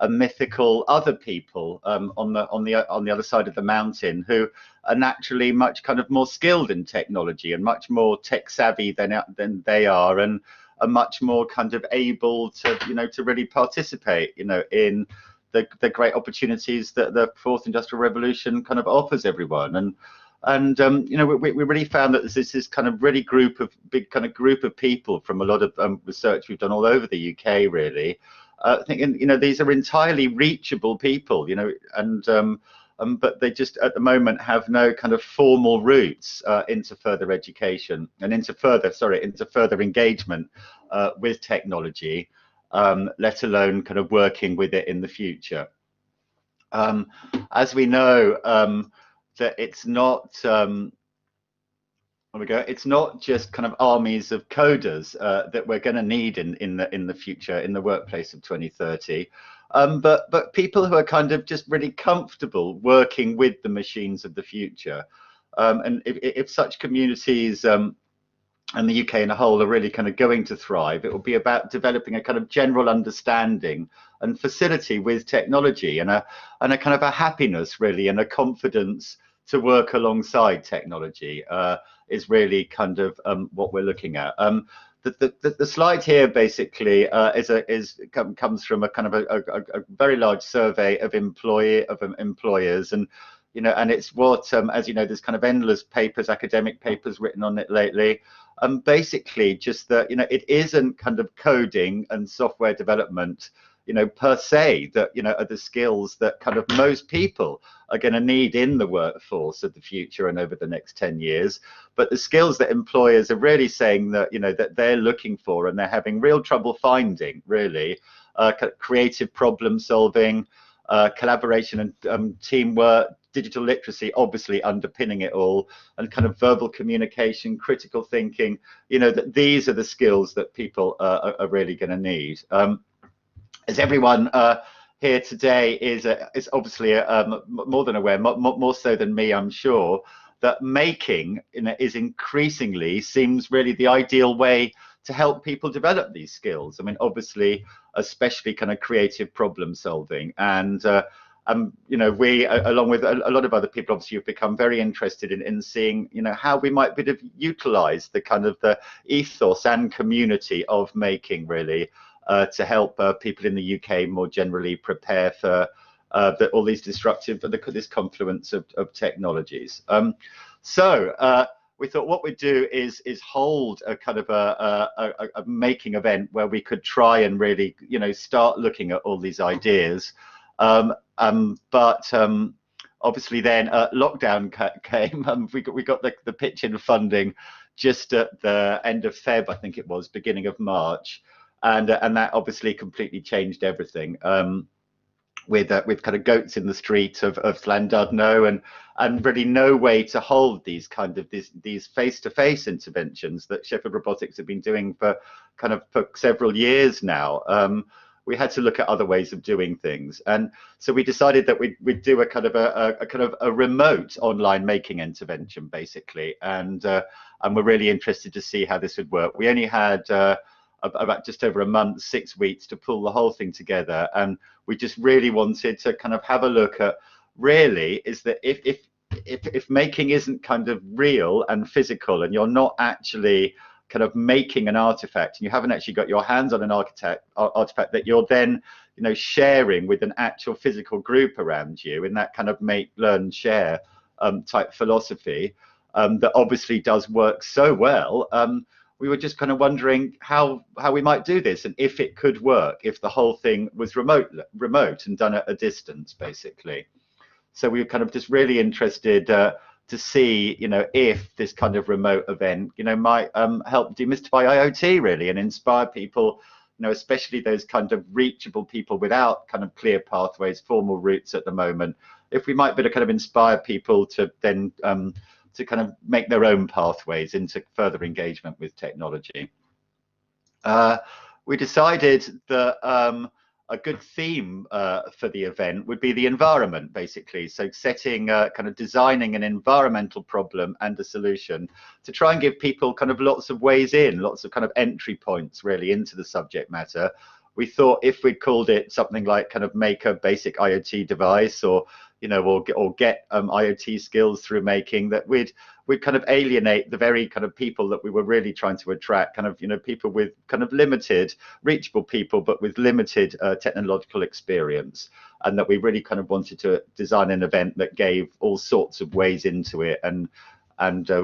mythical other people on the other side of the mountain who are naturally much kind of more skilled in technology and much more tech savvy than they are, and are much more kind of able to to really participate in the great opportunities that the fourth industrial revolution kind of offers everyone. And we really found that there's this kind of really big group of people from a lot of research we've done all over the UK, really, thinking these are entirely reachable people, but they just at the moment have no kind of formal routes into further education and into further engagement with technology, let alone kind of working with it in the future. As we know, that it's not it's not just kind of armies of coders that we're going to need in the future in the workplace of 2030. But people who are kind of just really comfortable working with the machines of the future, And if such communities and the UK in a whole are really kind of going to thrive, it will be about developing a kind of general understanding and facility with technology, and a kind of a happiness really, and a confidence to work alongside technology is really kind of what we're looking at. The slide here basically comes from a kind of a very large survey of employers, and and it's what as you know, there's kind of endless papers, academic papers written on it lately. Basically just that it isn't kind of coding and software development per se that are the skills that kind of most people are going to need in the workforce of the future and over the next 10 years, but the skills that employers are really saying that that they're looking for and they're having real trouble finding, really creative problem solving, collaboration and teamwork, digital literacy obviously underpinning it all, and kind of verbal communication, critical thinking, that these are the skills that people are really going to need. As everyone here today is obviously more than aware, more so than me, I'm sure, that making is increasingly seems really the ideal way to help people develop these skills. I mean, obviously, especially kind of creative problem solving. And we, along with a lot of other people, obviously, have become very interested in seeing, how we might be to utilize the kind of the ethos and community of making, really, to help people in the UK more generally prepare for all these disruptive, this confluence of technologies. So we thought what we'd do is hold a kind of a making event where we could try and really, start looking at all these ideas. But obviously then lockdown came. We got the pitch in funding just at the end of Feb, I think it was, beginning of March. And that obviously completely changed everything, with kind of goats in the street of Llandudno, and really no way to hold these kind of these face-to-face interventions that Sheffield Robotics have been doing for several years now. We had to look at other ways of doing things, and so we decided that we'd do a kind of a remote online making intervention, basically, and we're really interested to see how this would work. We only had about just over a month, 6 weeks, to pull the whole thing together, and we just really wanted to kind of have a look at, really, is that if making isn't kind of real and physical, and you're not actually kind of making an artifact, and you haven't actually got your hands on an artifact that you're then sharing with an actual physical group around you, in that kind of make, learn, share type philosophy that obviously does work so well. We were just kind of wondering how we might do this, and if it could work, if the whole thing was remote and done at a distance, basically. So we were kind of just really interested to see, if this kind of remote event, might help demystify IoT, really, and inspire people, especially those kind of reachable people without kind of clear pathways, formal routes at the moment. If we might be able to kind of inspire people to then to kind of make their own pathways into further engagement with technology. We decided that a good theme for the event would be the environment, basically. So setting, kind of designing an environmental problem and a solution to try and give people kind of lots of ways in, lots of kind of entry points, really, into the subject matter. We thought if we'd called it something like kind of make a basic IoT device, or or get IoT skills through making, that we'd kind of alienate the very kind of people that we were really trying to attract, kind of people with kind of limited, reachable people, but with limited technological experience, and that we really kind of wanted to design an event that gave all sorts of ways into it, and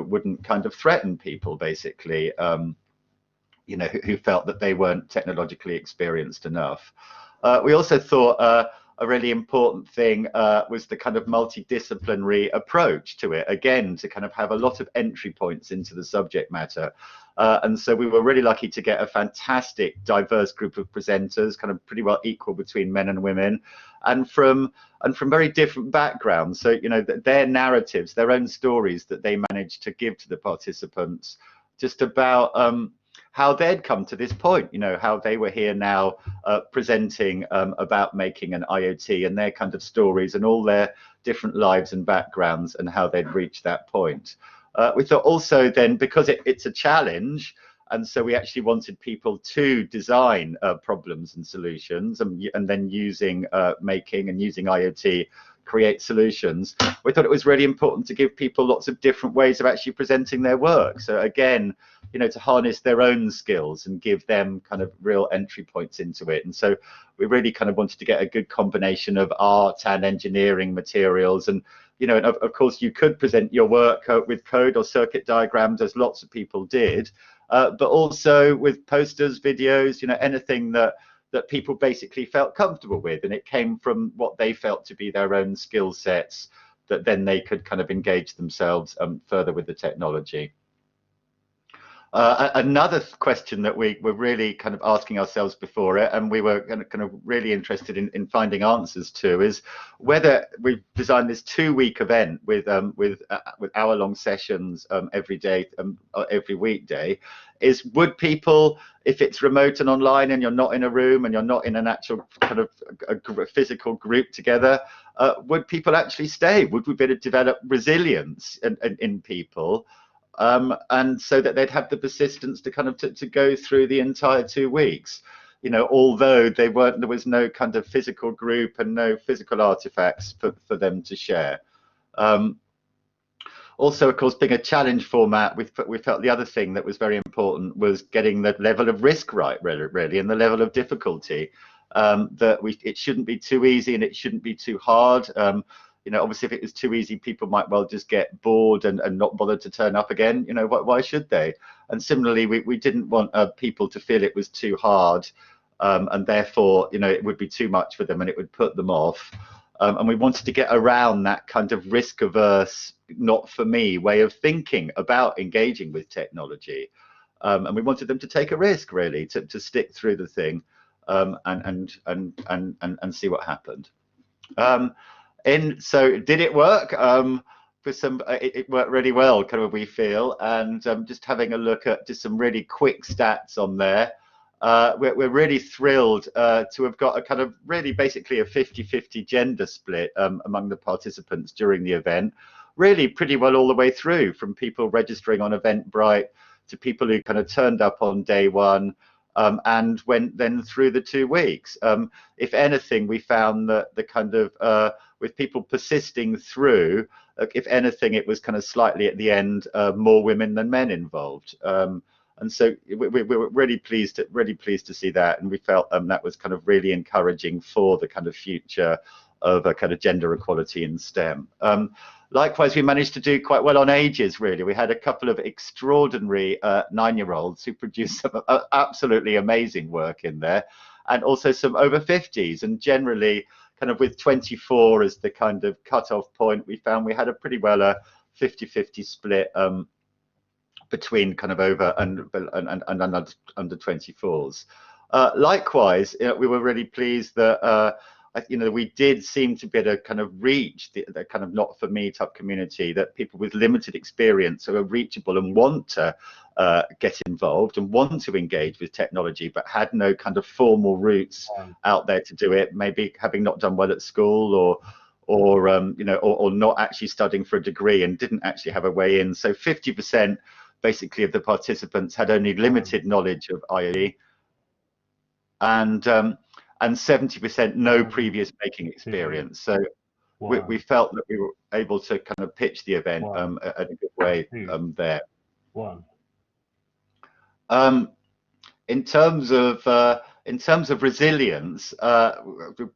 wouldn't kind of threaten people, basically, who felt that they weren't technologically experienced enough. We also thought a really important thing was the kind of multidisciplinary approach to it, again, to kind of have a lot of entry points into the subject matter. And so we were really lucky to get a fantastic, diverse group of presenters, kind of pretty well equal between men and women, and from very different backgrounds. So, their narratives, their own stories that they managed to give to the participants, just about how they'd come to this point, you know, how they were here now presenting about making an IoT, and their kind of stories and all their different lives and backgrounds and how they'd reached that point. We thought also then, because it's a challenge, and so we actually wanted people to design problems and solutions, and then using making and using IoT create solutions. We thought it was really important to give people lots of different ways of actually presenting their work. So again, you know, to harness their own skills and give them kind of real entry points into it. And so we really kind of wanted to get a good combination of art and engineering materials. And you know, and of course you could present your work with code or circuit diagrams, as lots of people did, but also with posters, videos, you know, anything that people basically felt comfortable with, and it came from what they felt to be their own skill sets, that then they could kind of engage themselves further with the technology. Another question that we were really kind of asking ourselves before it, and we were kind of really interested in finding answers to, is whether we've designed this 2-week event with hour-long sessions every day, every weekday, is would people, if it's remote and online and you're not in a room and you're not in an actual kind of a physical group together, would people actually stay? Would we be able to develop resilience in people? And so that they'd have the persistence to kind of to go through the entire 2 weeks, you know, although there was no kind of physical group and no physical artifacts for them to share. Also, of course, being a challenge format, we felt the other thing that was very important was getting the level of risk right, really, and the level of difficulty. It shouldn't be too easy and it shouldn't be too hard. You know, obviously, if it was too easy, people might well just get bored and not bother to turn up again. You know, why should they? And similarly, we didn't want people to feel it was too hard, and therefore, you know, it would be too much for them and it would put them off. And we wanted to get around that kind of risk-averse, not for me way of thinking about engaging with technology. And we wanted them to take a risk, really, to stick through the thing, and see what happened. So did it work? It worked really well, kind of, we feel. And just having a look at just some really quick stats on there. We're really thrilled to have got a kind of really basically a 50-50 gender split among the participants during the event, really pretty well all the way through, from people registering on Eventbrite to people who kind of turned up on day one and went then through the 2 weeks. If anything, we found that the kind of with people persisting through, if anything, it was kind of slightly at the end more women than men involved. And so we were really pleased to see that, and we felt that was kind of really encouraging for the kind of future of a kind of gender equality in STEM. Likewise, we managed to do quite well on ages, really. We had a couple of extraordinary 9-year-olds who produced some absolutely amazing work in there, and also some over 50s, and generally kind of with 24 as the kind of cut-off point, we found we had a pretty well a 50-50 split between kind of over and under 24s. Likewise, you know, we were really pleased that you know, we did seem to be able to kind of reach the kind of not for me type community, that people with limited experience who are reachable and want to get involved and want to engage with technology, but had no kind of formal routes out there to do it, maybe having not done well at school or you know, or not actually studying for a degree and didn't actually have a way in. So 50% basically of the participants had only limited knowledge of IoT, and 70% no previous making experience. So we felt that we were able to kind of pitch the event at a good way there. In terms of resilience,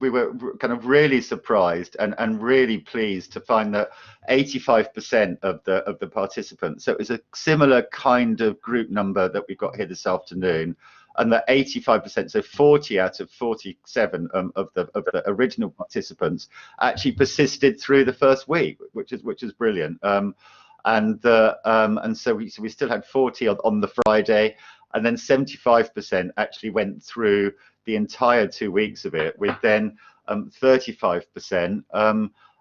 we were kind of really surprised and really pleased to find that 85% of the participants, so it was a similar kind of group number that we've got here this afternoon, and that 85%, so 40 out of 47 of the original participants actually persisted through the first week, which is brilliant. And so we still had 40 on the Friday, and then 75% actually went through the entire 2 weeks of it, with then 35%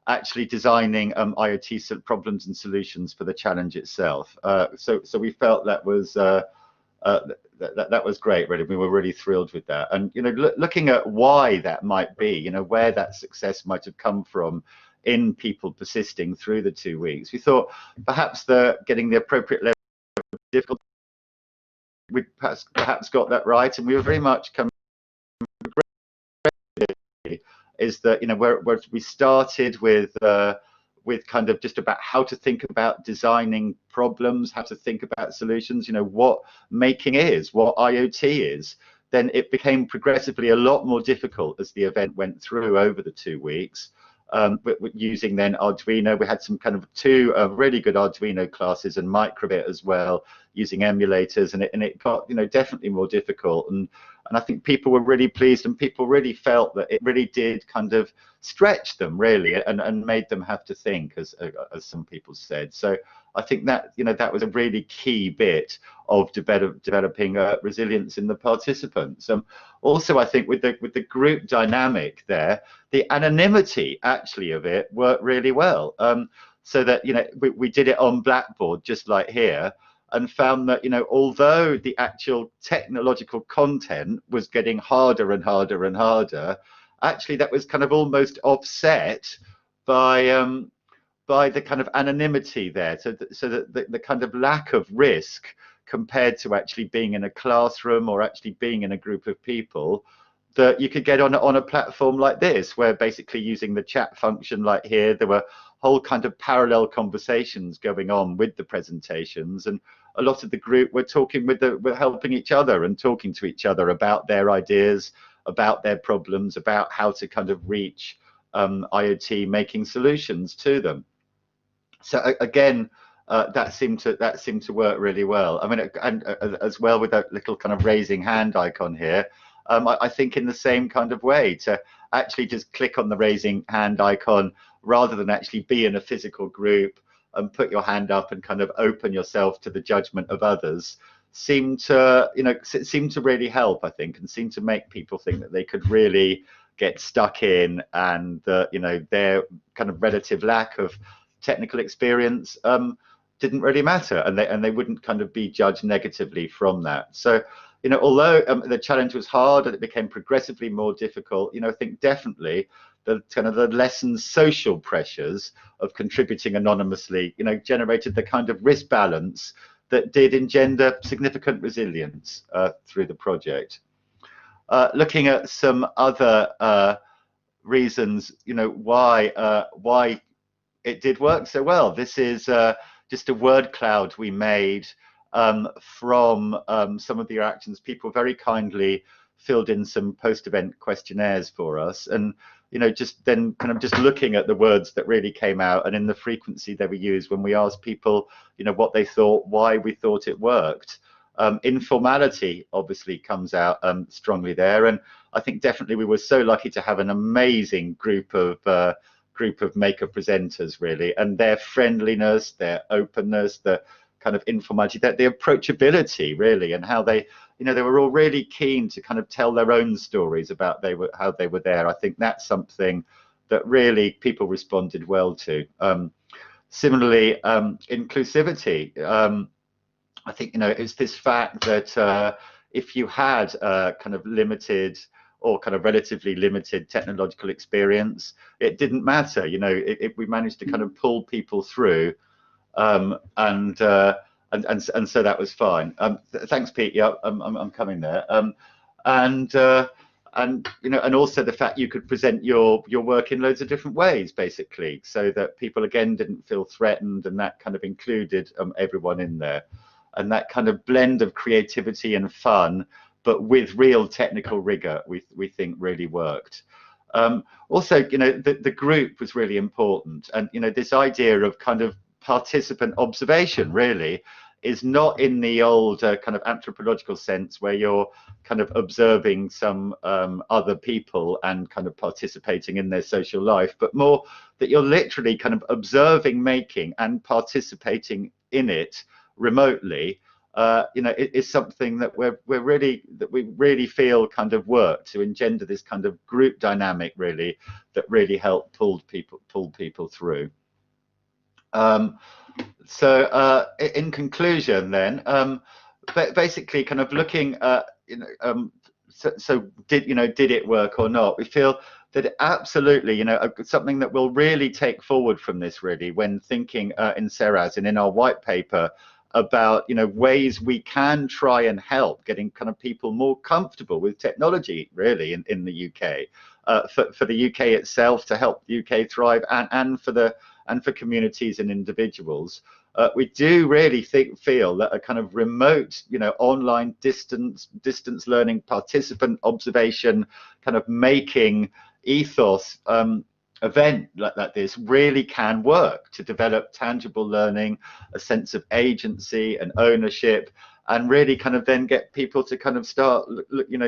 actually designing IoT problems and solutions for the challenge itself. So we felt that was that was great, really. We were really thrilled with that. And, you know, looking at why that might be, you know, where that success might have come from in people persisting through the 2 weeks, we thought perhaps getting the appropriate level of difficulty, we perhaps got that right, and we were very much coming is that, you know, where we started with kind of just about how to think about designing problems, how to think about solutions, you know, what making is, what IoT is, then it became progressively a lot more difficult as the event went through over the 2 weeks. Using then Arduino, we had some kind of two really good Arduino classes and Microbit as well, using emulators, and it got, you know, definitely more difficult. And I think people were really pleased, and people really felt that it really did kind of stretch them, really, and made them have to think, as some people said. So I think that, you know, that was a really key bit of developing resilience in the participants. Also, I think with the group dynamic there, the anonymity actually of it worked really well. So that, you know, we did it on Blackboard just like here, and found that, you know, although the actual technological content was getting harder and harder and harder, actually that was kind of almost offset by the kind of anonymity there, so that the kind of lack of risk compared to actually being in a classroom or actually being in a group of people that you could get on a platform like this, where basically using the chat function like here, there were whole kind of parallel conversations going on with the presentations, and a lot of the group were talking were helping each other and talking to each other about their ideas, about their problems, about how to kind of reach IoT making solutions to them. So again, that seemed to work really well. I mean, and as well with that little kind of raising hand icon here, I think in the same kind of way, to actually just click on the raising hand icon rather than actually be in a physical group and put your hand up and kind of open yourself to the judgment of others, seemed to, you know, seemed to really help, I think, and seemed to make people think that they could really get stuck in, and you know, their kind of relative lack of technical experience didn't really matter, and they wouldn't kind of be judged negatively from that. So, you know, although the challenge was hard and it became progressively more difficult, you know, I think definitely the kind of the lessons, social pressures of contributing anonymously, you know, generated the kind of risk balance that did engender significant resilience through the project. Looking at some other reasons, you know, why it did work so well. This is just a word cloud we made from some of the actions. People very kindly filled in some post-event questionnaires for us, and, you know, just then kind of just looking at the words that really came out and in the frequency that we used when we asked people, you know, what they thought, why we thought it worked. Informality obviously comes out strongly there, and I think definitely we were so lucky to have an amazing group of maker presenters, really, and their friendliness, their openness, the kind of informality, that the approachability, really, and how they, you know, they were all really keen to kind of tell their own stories about how they were there. I think that's something that really people responded well to. Similarly, inclusivity. I think, you know, it's this fact that if you had kind of limited or kind of relatively limited technological experience, it didn't matter. You know, we managed to kind of pull people through, and so that was fine. Thanks, Pete. Yeah, I'm coming there. And you know, and also the fact you could present your work in loads of different ways, basically, so that people again didn't feel threatened, and that kind of included everyone in there, and that kind of blend of creativity and fun, but with real technical rigor, we think really worked. Also, you know, the group was really important, and, you know, this idea of kind of participant observation really is not in the old kind of anthropological sense where you're kind of observing some other people and kind of participating in their social life, but more that you're literally kind of observing making and participating in it remotely. You know, it is something that we really feel kind of worked to engender this kind of group dynamic, really, that really helped pull people through. So in conclusion, then, basically kind of looking at, so did it work or not? We feel that absolutely, something that will really take forward from this, really, when thinking in SERAS and in our white paper about ways we can try and help getting kind of people more comfortable with technology, really, in the UK, for the UK itself, to help the UK thrive, and for communities and individuals. We do really feel that a kind of remote, online distance learning, participant observation, kind of making ethos event like this really can work to develop tangible learning, a sense of agency and ownership, and really kind of then get people to kind of start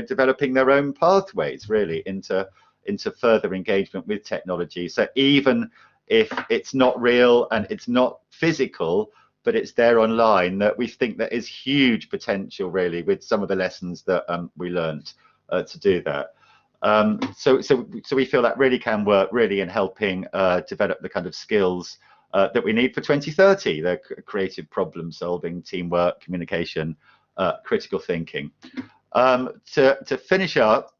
developing their own pathways, really, into further engagement with technology. So even if it's not real and it's not physical, but it's there online, that we think there is huge potential, really, with some of the lessons that we learned to do that. So we feel that really can work, really, in helping develop the kind of skills that we need for 2030, the creative problem solving, teamwork, communication, critical thinking. To finish up,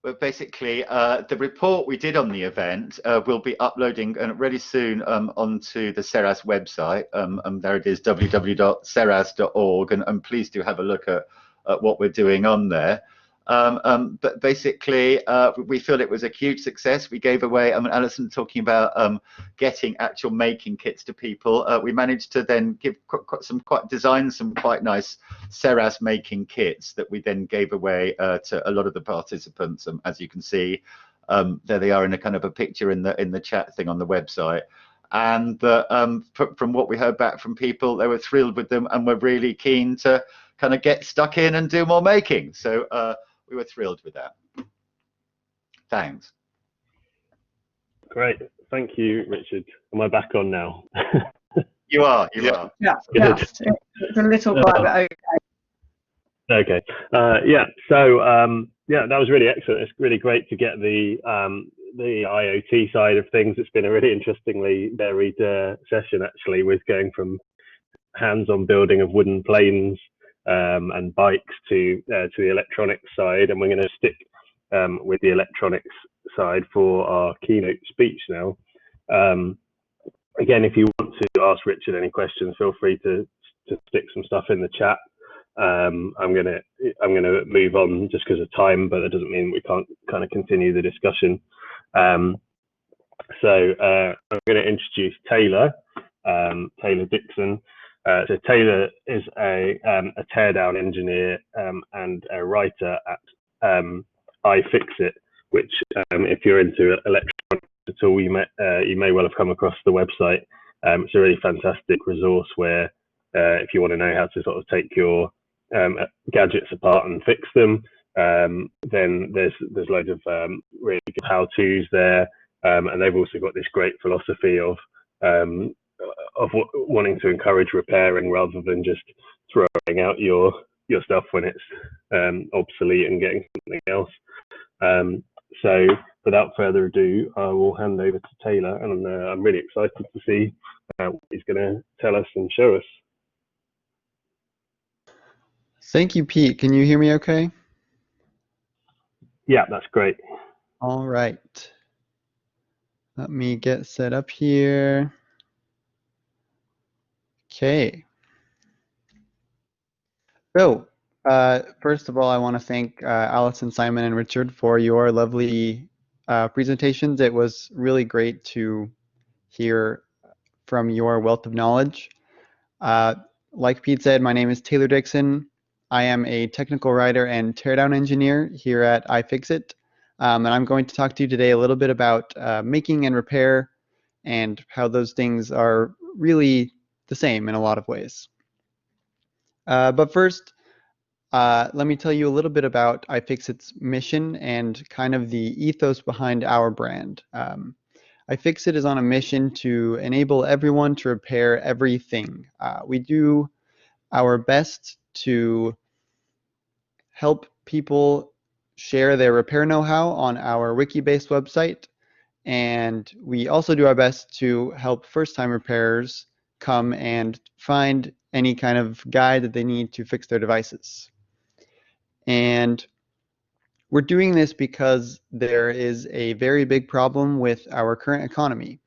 but basically, the report we did on the event will be uploading really soon onto the SERAS website. There it is, www.seras.org, and please do have a look at what we're doing on there. But basically, we feel it was a huge success. We gave away, Alison talking about getting actual making kits to people. We managed to then give design some quite nice SERAS making kits that we then gave away to a lot of the participants. As you can see, there they are in a kind of a picture in the chat thing on the website. And from what we heard back from people, they were thrilled with them and were really keen to kind of get stuck in and do more making. So we were thrilled with that. Thanks.
Great. Thank you, Richard. Am I back on now?
You are.
Yeah,
Good.
it's a little quiet, but okay.
Okay. Yeah. So yeah, that was really excellent. It's really great to get the IoT side of things. It's been a really interestingly varied session, actually, with going from hands-on building of wooden planes and bikes to the electronics side, and we're going to stick with the electronics side for our keynote speech now. Again, if you want to ask Richard any questions, feel free to stick some stuff in the chat. I'm gonna move on just because of time, but that doesn't mean we can't kind of continue the discussion. So I'm going to introduce Taylor Dixon. So Taylor is a teardown engineer and a writer at iFixit, which if you're into electronics at all, you may well have come across the website. It's a really fantastic resource where if you want to know how to sort of take your gadgets apart and fix them, then there's loads of really good how-tos there, and they've also got this great philosophy of wanting to encourage repairing rather than just throwing out your stuff when it's obsolete and getting something else. So without further ado, I will hand over to Taylor, and I'm really excited to see what he's going to tell us and show us.
Thank you, Pete. Can you hear me okay?
Yeah, that's great.
All right. Let me get set up here. Okay. So, first of all, I want to thank Alison, Simon, and Richard for your lovely presentations. It was really great to hear from your wealth of knowledge. Like Pete said, my name is Taylor Dixon. I am a technical writer and teardown engineer here at iFixit, and I'm going to talk to you today a little bit about making and repair and how those things are really the same in a lot of ways. But first, let me tell you a little bit about iFixit's mission and kind of the ethos behind our brand. iFixit is on a mission to enable everyone to repair everything. We do our best to help people share their repair know-how on our wiki-based website, and we also do our best to help first-time repairers come and find any kind of guide that they need to fix their devices. And we're doing this because there is a very big problem with our current economy.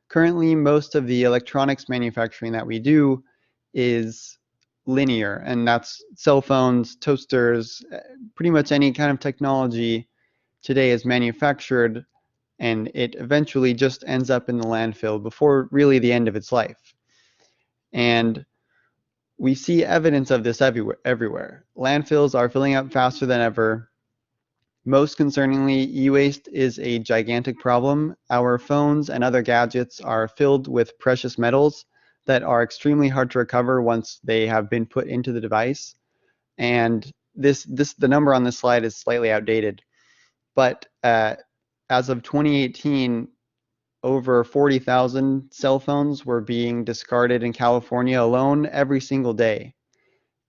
Currently, most of the electronics manufacturing that we do is linear, and that's cell phones, toasters, pretty much any kind of technology today is manufactured, and it eventually just ends up in the landfill before really the end of its life. And we see evidence of this everywhere. Landfills are filling up faster than ever. Most concerningly, e-waste is a gigantic problem. Our phones and other gadgets are filled with precious metals that are extremely hard to recover once they have been put into the device. And the number on this slide is slightly outdated, but as of 2018, over 40,000 cell phones were being discarded in California alone every single day.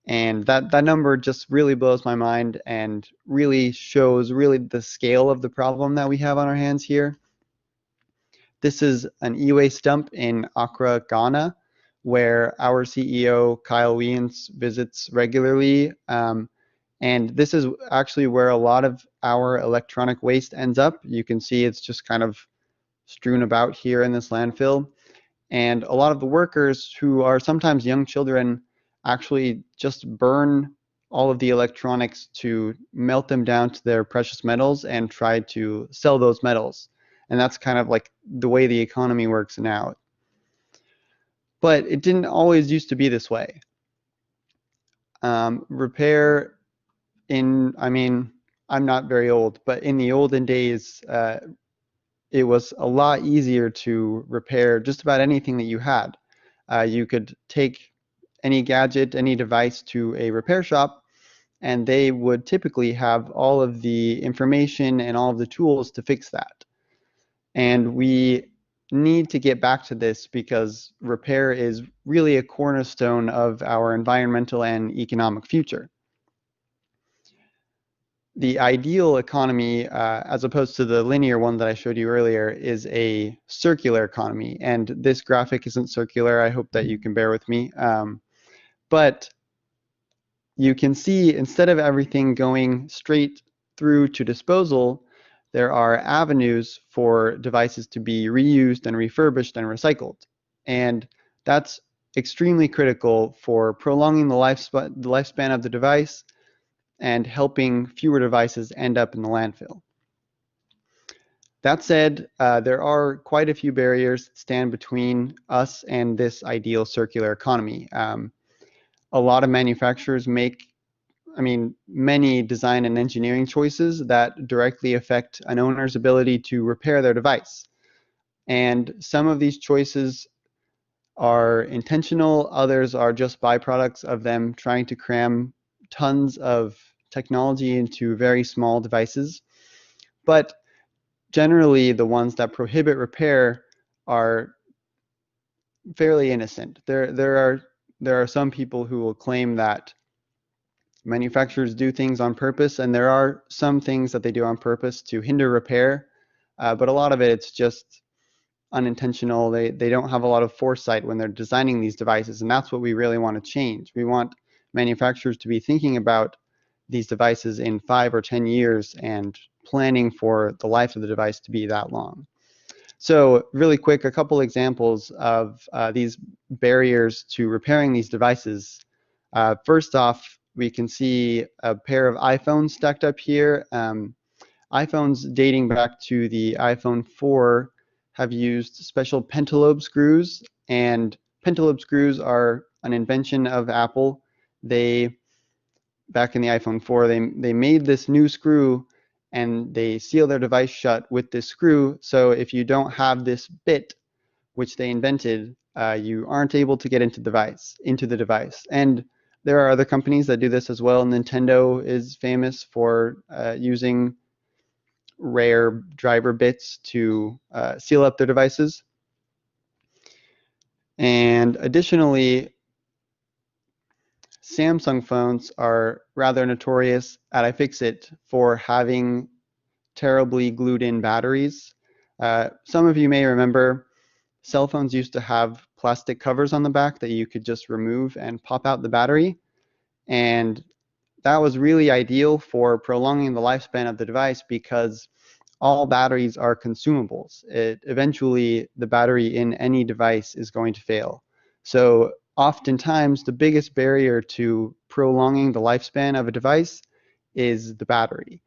And that number just really blows my mind and really shows the scale of the problem that we have on our hands here. This is an e-waste dump in Accra, Ghana, where our CEO, Kyle Wiens, visits regularly. And this is actually where a lot of our electronic waste ends up. You can see it's just kind of strewn about here in this landfill. And a lot of the workers, who are sometimes young children, actually just burn all of the electronics to melt them down to their precious metals and try to sell those metals. And that's kind of like the way the economy works now. But it didn't always used to be this way. Repair I'm not very old, but in the olden days, it was a lot easier to repair just about anything that you had. You could take any gadget, any device to a repair shop, and they would typically have all of the information and all of the tools to fix that. And we need to get back to this because repair is really a cornerstone of our environmental and economic future. The ideal economy, as opposed to the linear one that I showed you earlier, is a circular economy. And this graphic isn't circular. I hope that you can bear with me. But you can see, instead of everything going straight through to disposal, there are avenues for devices to be reused and refurbished and recycled. And that's extremely critical for prolonging the lifespan of the device and helping fewer devices end up in the landfill. That said, there are quite a few barriers that stand between us and this ideal circular economy. A lot of manufacturers make, many design and engineering choices that directly affect an owner's ability to repair their device. And some of these choices are intentional, others are just byproducts of them trying to cram tons of technology into very small devices. But generally, the ones that prohibit repair are fairly innocent. There are some people who will claim that manufacturers do things on purpose, and there are some things that they do on purpose to hinder repair, but a lot of it's just unintentional. They don't have a lot of foresight when they're designing these devices, and that's what we really want to change. We want manufacturers to be thinking about these devices in 5 or 10 years and planning for the life of the device to be that long. So really quick, a couple examples of these barriers to repairing these devices. First off, we can see a pair of iPhones stacked up here. iPhones dating back to the iPhone 4 have used special pentalobe screws, and pentalobe screws are an invention of Apple. Back in the iPhone 4, they made this new screw and they seal their device shut with this screw. So if you don't have this bit, which they invented, you aren't able to get into the device. And there are other companies that do this as well. Nintendo is famous for using rare driver bits to seal up their devices. And additionally, Samsung phones are rather notorious at iFixit for having terribly glued in batteries. Some of you may remember cell phones used to have plastic covers on the back that you could just remove and pop out the battery. And that was really ideal for prolonging the lifespan of the device because all batteries are consumables. Eventually, the battery in any device is going to fail. So oftentimes, the biggest barrier to prolonging the lifespan of a device is the battery.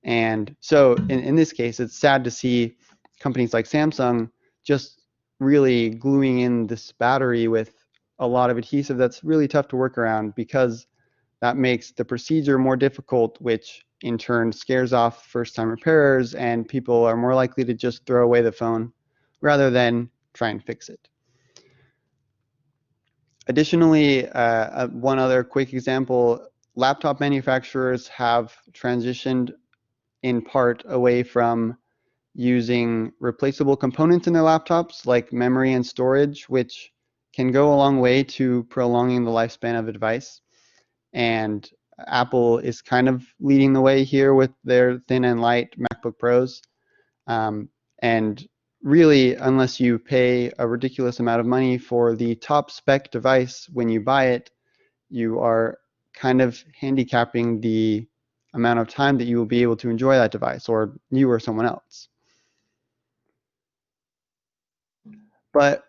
And so in this case, it's sad to see companies like Samsung just really gluing in this battery with a lot of adhesive that's really tough to work around, because that makes the procedure more difficult, which in turn scares off first-time repairers, and people are more likely to just throw away the phone rather than try and fix it. Additionally, one other quick example, laptop manufacturers have transitioned in part away from using replaceable components in their laptops like memory and storage, which can go a long way to prolonging the lifespan of a device. And Apple is kind of leading the way here with their thin and light MacBook Pros. And really, unless you pay a ridiculous amount of money for the top spec device when you buy it, you are kind of handicapping the amount of time that you will be able to enjoy that device, or you or someone else. But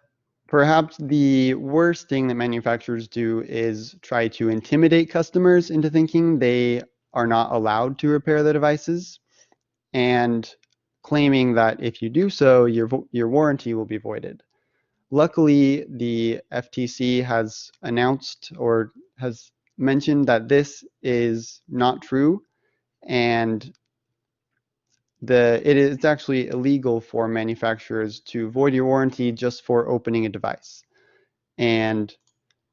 perhaps the worst thing that manufacturers do is try to intimidate customers into thinking they are not allowed to repair the devices, and claiming that if you do so, your warranty will be voided. Luckily, the FTC has announced or has mentioned that this is not true, and it is actually illegal for manufacturers to void your warranty just for opening a device. And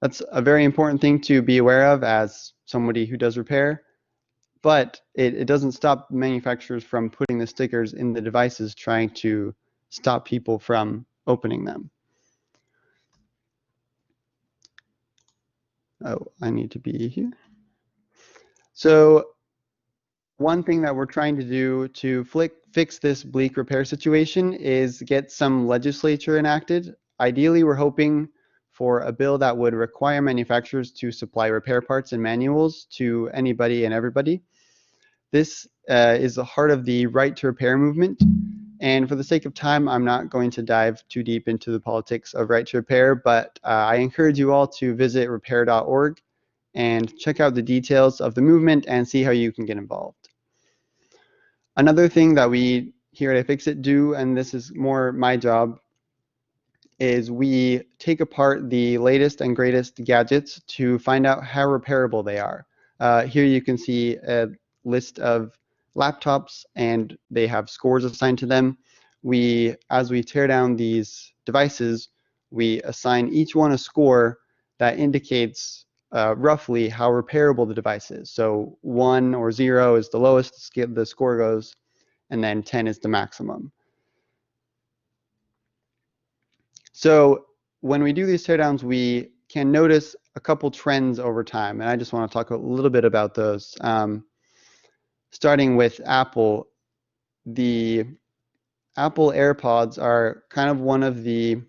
that's a very important thing to be aware of as somebody who does repair, but it doesn't stop manufacturers from putting the stickers in the devices trying to stop people from opening them. Oh, I need to be here. So one thing that we're trying to do to fix this bleak repair situation is get some legislature enacted. Ideally, we're hoping for a bill that would require manufacturers to supply repair parts and manuals to anybody and everybody. This is the heart of the right to repair movement. And for the sake of time, I'm not going to dive too deep into the politics of right to repair, but I encourage you all to visit repair.org and check out the details of the movement and see how you can get involved. Another thing that we here at iFixit do, and this is more my job, is we take apart the latest and greatest gadgets to find out how repairable they are. Here you can see a list of laptops, and they have scores assigned to them. As we tear down these devices, we assign each one a score that indicates roughly how repairable the device is. So 1 or 0 is the lowest the score goes, and then 10 is the maximum. So when we do these teardowns, we can notice a couple trends over time, and I just want to talk a little bit about those. Starting with Apple, the Apple AirPods are kind of one of the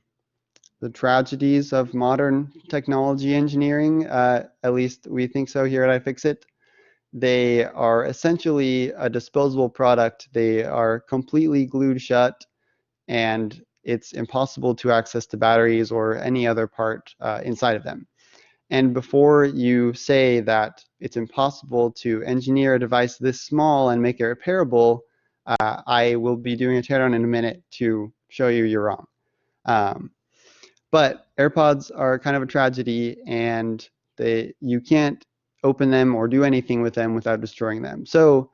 tragedies of modern technology engineering. At least we think so here at iFixit. They are essentially a disposable product. They are completely glued shut, and it's impossible to access the batteries or any other part inside of them. And before you say that it's impossible to engineer a device this small and make it repairable, I will be doing a teardown in a minute to show you you're wrong. But AirPods are kind of a tragedy, and you can't open them or do anything with them without destroying them. So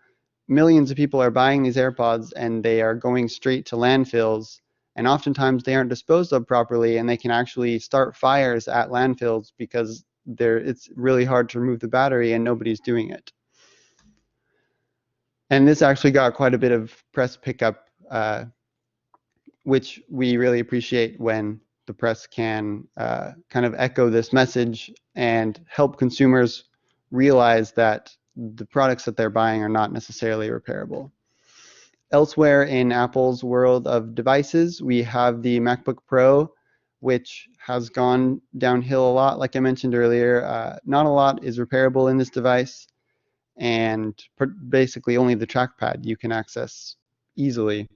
millions of people are buying these AirPods, and they are going straight to landfills, and oftentimes they aren't disposed of properly, and they can actually start fires at landfills because it's really hard to remove the battery and nobody's doing it. And this actually got quite a bit of press pickup, which we really appreciate when the press can kind of echo this message and help consumers realize that the products that they're buying are not necessarily repairable. Elsewhere in Apple's world of devices, we have the MacBook Pro, which has gone downhill a lot. Like I mentioned earlier, not a lot is repairable in this device, and basically only the trackpad you can access easily.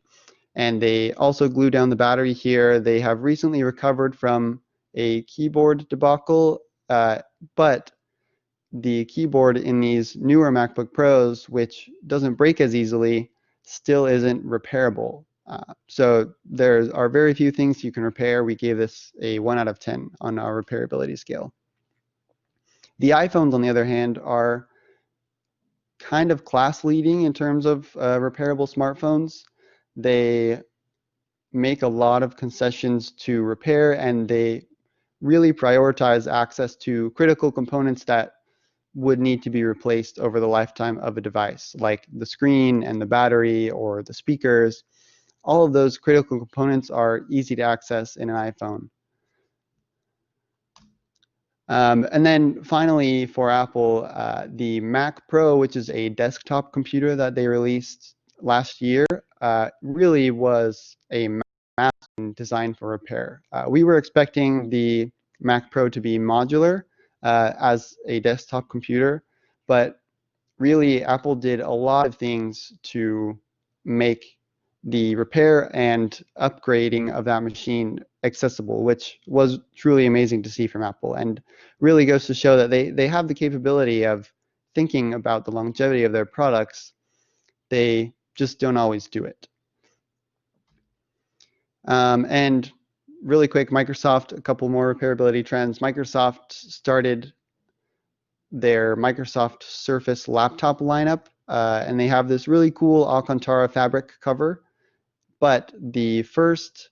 And they also glue down the battery here. They have recently recovered from a keyboard debacle, but the keyboard in these newer MacBook Pros, which doesn't break as easily, still isn't repairable. So there are very few things you can repair. We gave this a 1 out of 10 on our repairability scale. The iPhones, on the other hand, are kind of class leading in terms of repairable smartphones. They make a lot of concessions to repair, and they really prioritize access to critical components that would need to be replaced over the lifetime of a device, like the screen and the battery or the speakers. All of those critical components are easy to access in an iPhone. And then finally for Apple, the Mac Pro, which is a desktop computer that they released last year, really was a master designed for repair. We were expecting the Mac Pro to be modular as a desktop computer, but really Apple did a lot of things to make the repair and upgrading of that machine accessible, which was truly amazing to see from Apple, and really goes to show that they have the capability of thinking about the longevity of their products. They just don't always do it. And really quick, Microsoft, a couple more repairability trends. Microsoft started their Microsoft Surface laptop lineup, and they have this really cool Alcantara fabric cover. But the first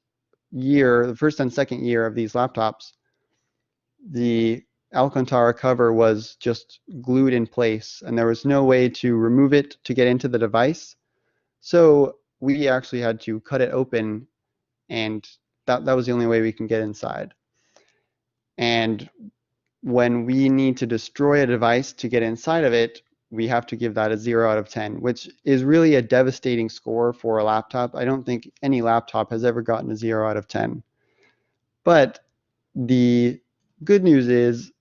and second year of these laptops, the Alcantara cover was just glued in place, and there was no way to remove it to get into the device. So we actually had to cut it open, and that was the only way we can get inside. And when we need to destroy a device to get inside of it, we have to give that a 0 out of 10, which is really a devastating score for a laptop. I don't think any laptop has ever gotten a 0 out of 10. But the good news is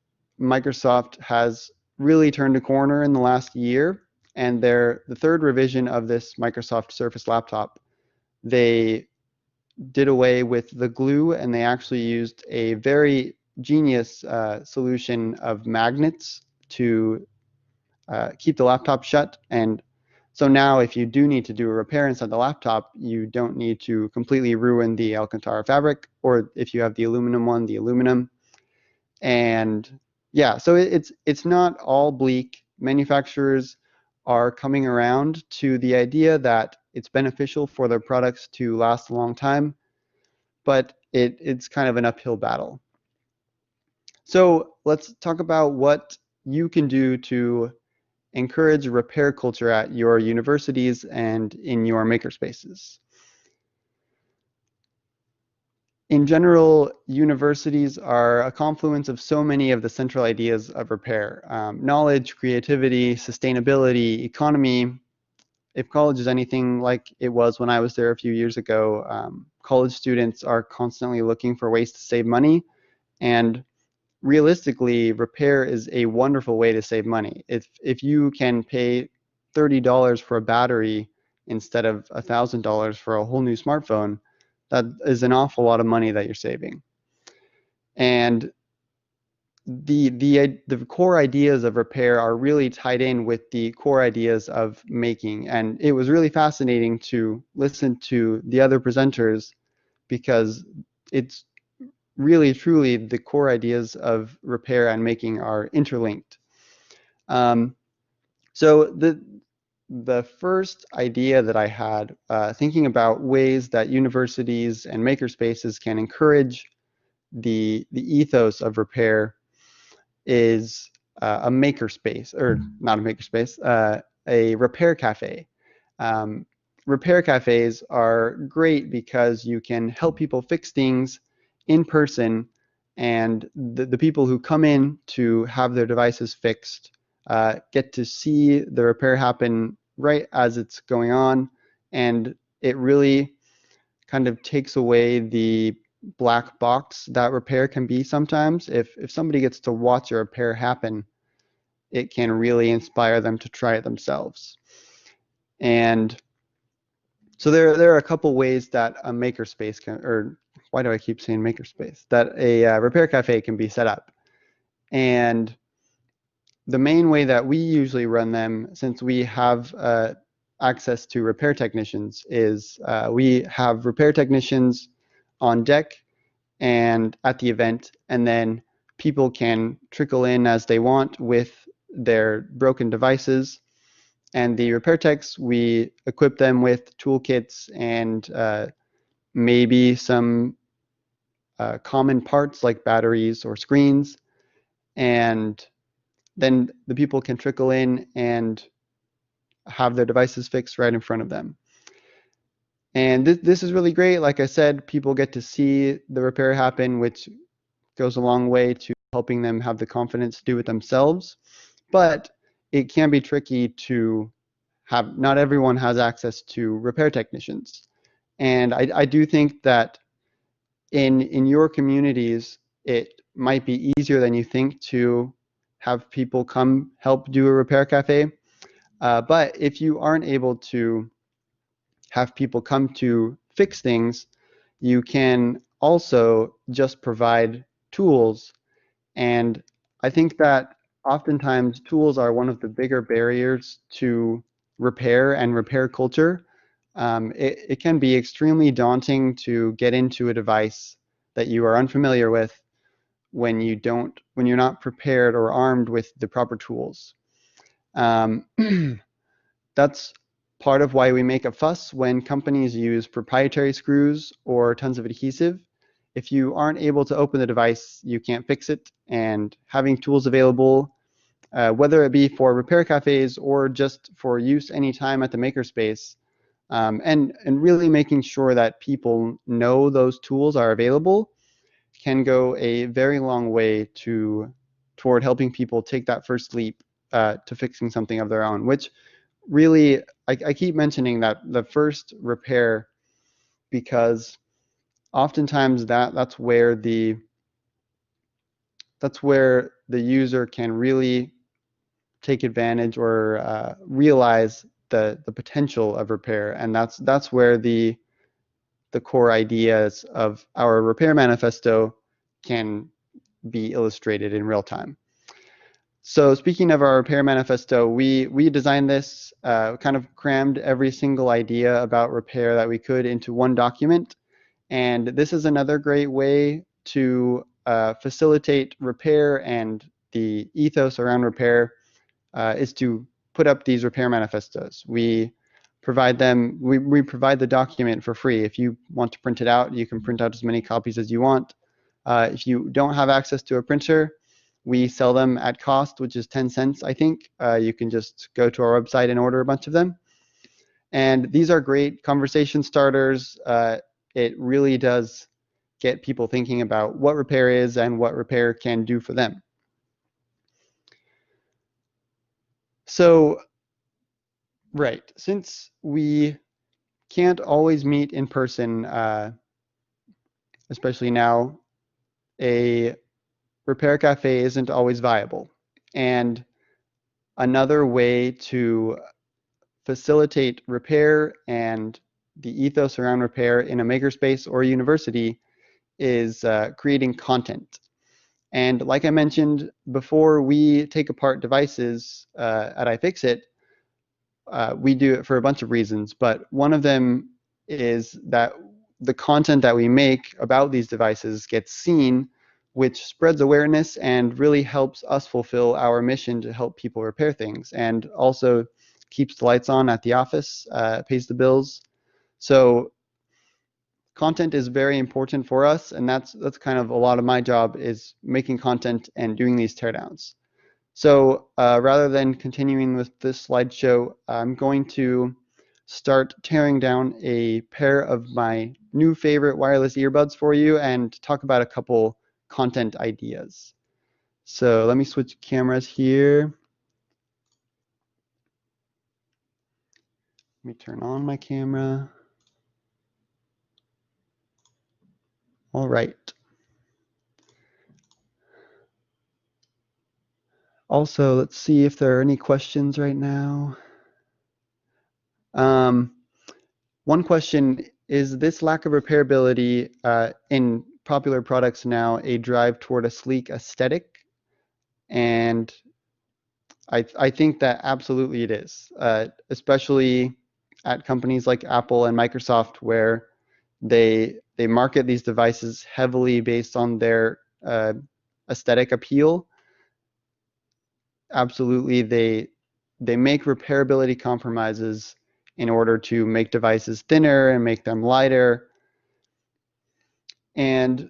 Microsoft has really turned a corner in the last year, and the third revision of this Microsoft Surface laptop, they did away with the glue, and they actually used a very genius solution of magnets to keep the laptop shut. And so now if you do need to do a repair inside the laptop, you don't need to completely ruin the Alcantara fabric, or if you have the aluminum one, the aluminum. And yeah, so it's not all bleak. Manufacturers are coming around to the idea that it's beneficial for their products to last a long time, but it's kind of an uphill battle. So let's talk about what you can do to encourage repair culture at your universities and in your makerspaces. In general, universities are a confluence of so many of the central ideas of repair: knowledge, creativity, sustainability, economy. If college is anything like it was when I was there a few years ago, college students are constantly looking for ways to save money, and realistically, repair is a wonderful way to save money. If you can pay $30 for a battery instead of $1,000 for a whole new smartphone, that is an awful lot of money that you're saving. And the core ideas of repair are really tied in with the core ideas of making. And it was really fascinating to listen to the other presenters, because it's really truly the core ideas of repair and making are interlinked. So the first idea that I had, thinking about ways that universities and makerspaces can encourage the ethos of repair, is a makerspace, or not a makerspace, a repair cafe. Repair cafes are great because you can help people fix things in person, and the people who come in to have their devices fixed get to see the repair happen right as it's going on, and it really kind of takes away the black box that repair can be sometimes. If somebody gets to watch a repair happen, it can really inspire them to try it themselves. And so there are a couple ways that a makerspace can, or why do I keep saying makerspace, that a repair cafe can be set up. And the main way that we usually run them, since we have access to repair technicians, is we have repair technicians on deck and at the event, and then people can trickle in as they want with their broken devices. And the repair techs, we equip them with toolkits and maybe some common parts like batteries or screens, and then the people can trickle in and have their devices fixed right in front of them. And this is really great. Like I said, people get to see the repair happen, which goes a long way to helping them have the confidence to do it themselves. But it can be tricky to have, not everyone has access to repair technicians. And I do think that in your communities, it might be easier than you think to have people come help do a repair cafe. But if you aren't able to have people come to fix things, you can also just provide tools. And I think that oftentimes tools are one of the bigger barriers to repair and repair culture. It can be extremely daunting to get into a device that you are unfamiliar with when you're not prepared or armed with the proper tools. That's part of why we make a fuss when companies use proprietary screws or tons of adhesive. If you aren't able to open the device, you can't fix it. And having tools available, whether it be for repair cafes or just for use anytime at the Makerspace, and really making sure that people know those tools are available, can go a very long way toward helping people take that first leap to fixing something of their own, which really, I keep mentioning that the first repair, because oftentimes that's where the user can really take advantage or realize the potential of repair, and that's where the core ideas of our repair manifesto can be illustrated in real time. So speaking of our repair manifesto, we designed this, kind of crammed every single idea about repair that we could into one document. And this is another great way to facilitate repair, and the ethos around repair is to put up these repair manifestos. We provide the document for free. If you want to print it out, you can print out as many copies as you want. If you don't have access to a printer, we sell them at cost, which is 10 cents, I think. You can just go to our website and order a bunch of them. And these are great conversation starters. It really does get people thinking about what repair is and what repair can do for them. So, right, since we can't always meet in person, especially now, a repair cafe isn't always viable. And another way to facilitate repair and the ethos around repair in a makerspace or university is creating content. And like I mentioned before, we take apart devices at iFixit. We do it for a bunch of reasons, but one of them is that the content that we make about these devices gets seen, which spreads awareness and really helps us fulfill our mission to help people repair things, and also keeps the lights on at the office, pays the bills. So content is very important for us, and that's kind of a lot of my job, is making content and doing these teardowns. So rather than continuing with this slideshow, I'm going to start tearing down a pair of my new favorite wireless earbuds for you and talk about a couple content ideas. So let me switch cameras here. Let me turn on my camera. All right. Also, let's see if there are any questions right now. One question, is this lack of repairability in popular products now a drive toward a sleek aesthetic? And I think that absolutely it is, especially at companies like Apple and Microsoft, where they market these devices heavily based on their aesthetic appeal. Absolutely, they make repairability compromises in order to make devices thinner and make them lighter. And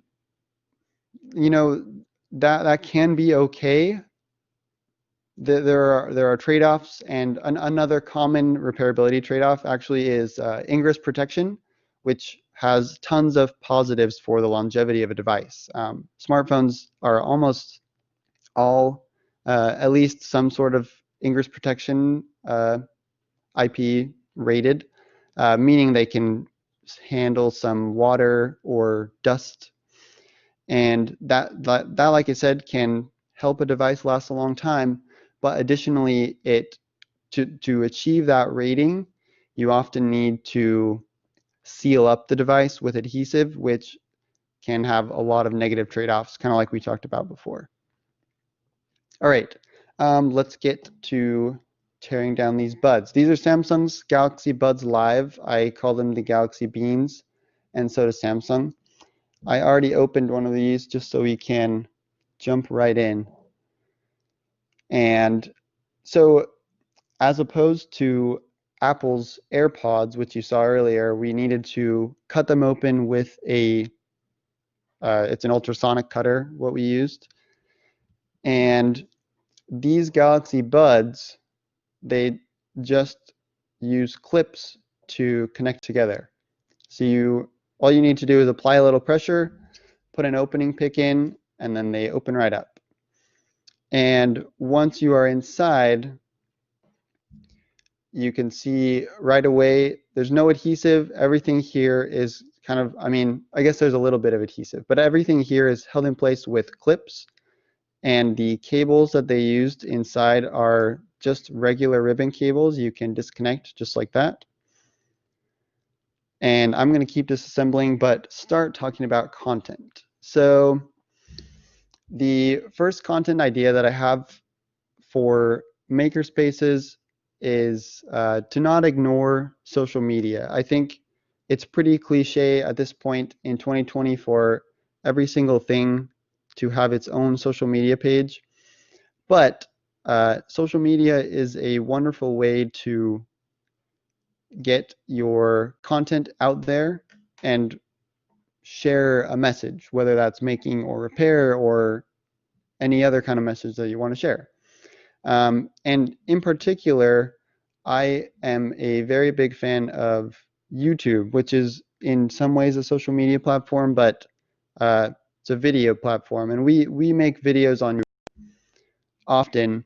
you know, that can be okay. There are trade-offs, and another common repairability trade-off actually is ingress protection, which has tons of positives for the longevity of a device. Smartphones are almost all at least some sort of ingress protection IP rated, meaning they can handle some water or dust, and that like I said, can help a device last a long time. But additionally, to achieve that rating, you often need to seal up the device with adhesive, which can have a lot of negative trade-offs, kind of like we talked about before. All right, let's get to tearing down these buds. These are Samsung's Galaxy Buds Live. I call them the Galaxy Beans, and so does Samsung. I already opened one of these just so we can jump right in. And so, as opposed to Apple's AirPods, which you saw earlier, we needed to cut them open with it's an ultrasonic cutter, what we used. And these Galaxy Buds, they just use clips to connect together. So all you need to do is apply a little pressure, put an opening pick in, and then they open right up. And once you are inside, you can see right away there's no adhesive. Everything here is kind of, I mean, I guess there's a little bit of adhesive, but everything here is held in place with clips. And the cables that they used inside are just regular ribbon cables. You can disconnect just like that. And I'm going to keep disassembling, but start talking about content. So the first content idea that I have for makerspaces is to not ignore social media. I think it's pretty cliche at this point in 2020 for every single thing to have its own social media page. But social media is a wonderful way to get your content out there and share a message, whether that's making or repair or any other kind of message that you want to share. And in particular, I am a very big fan of YouTube, which is in some ways a social media platform, but it's a video platform. And we make videos on YouTube often.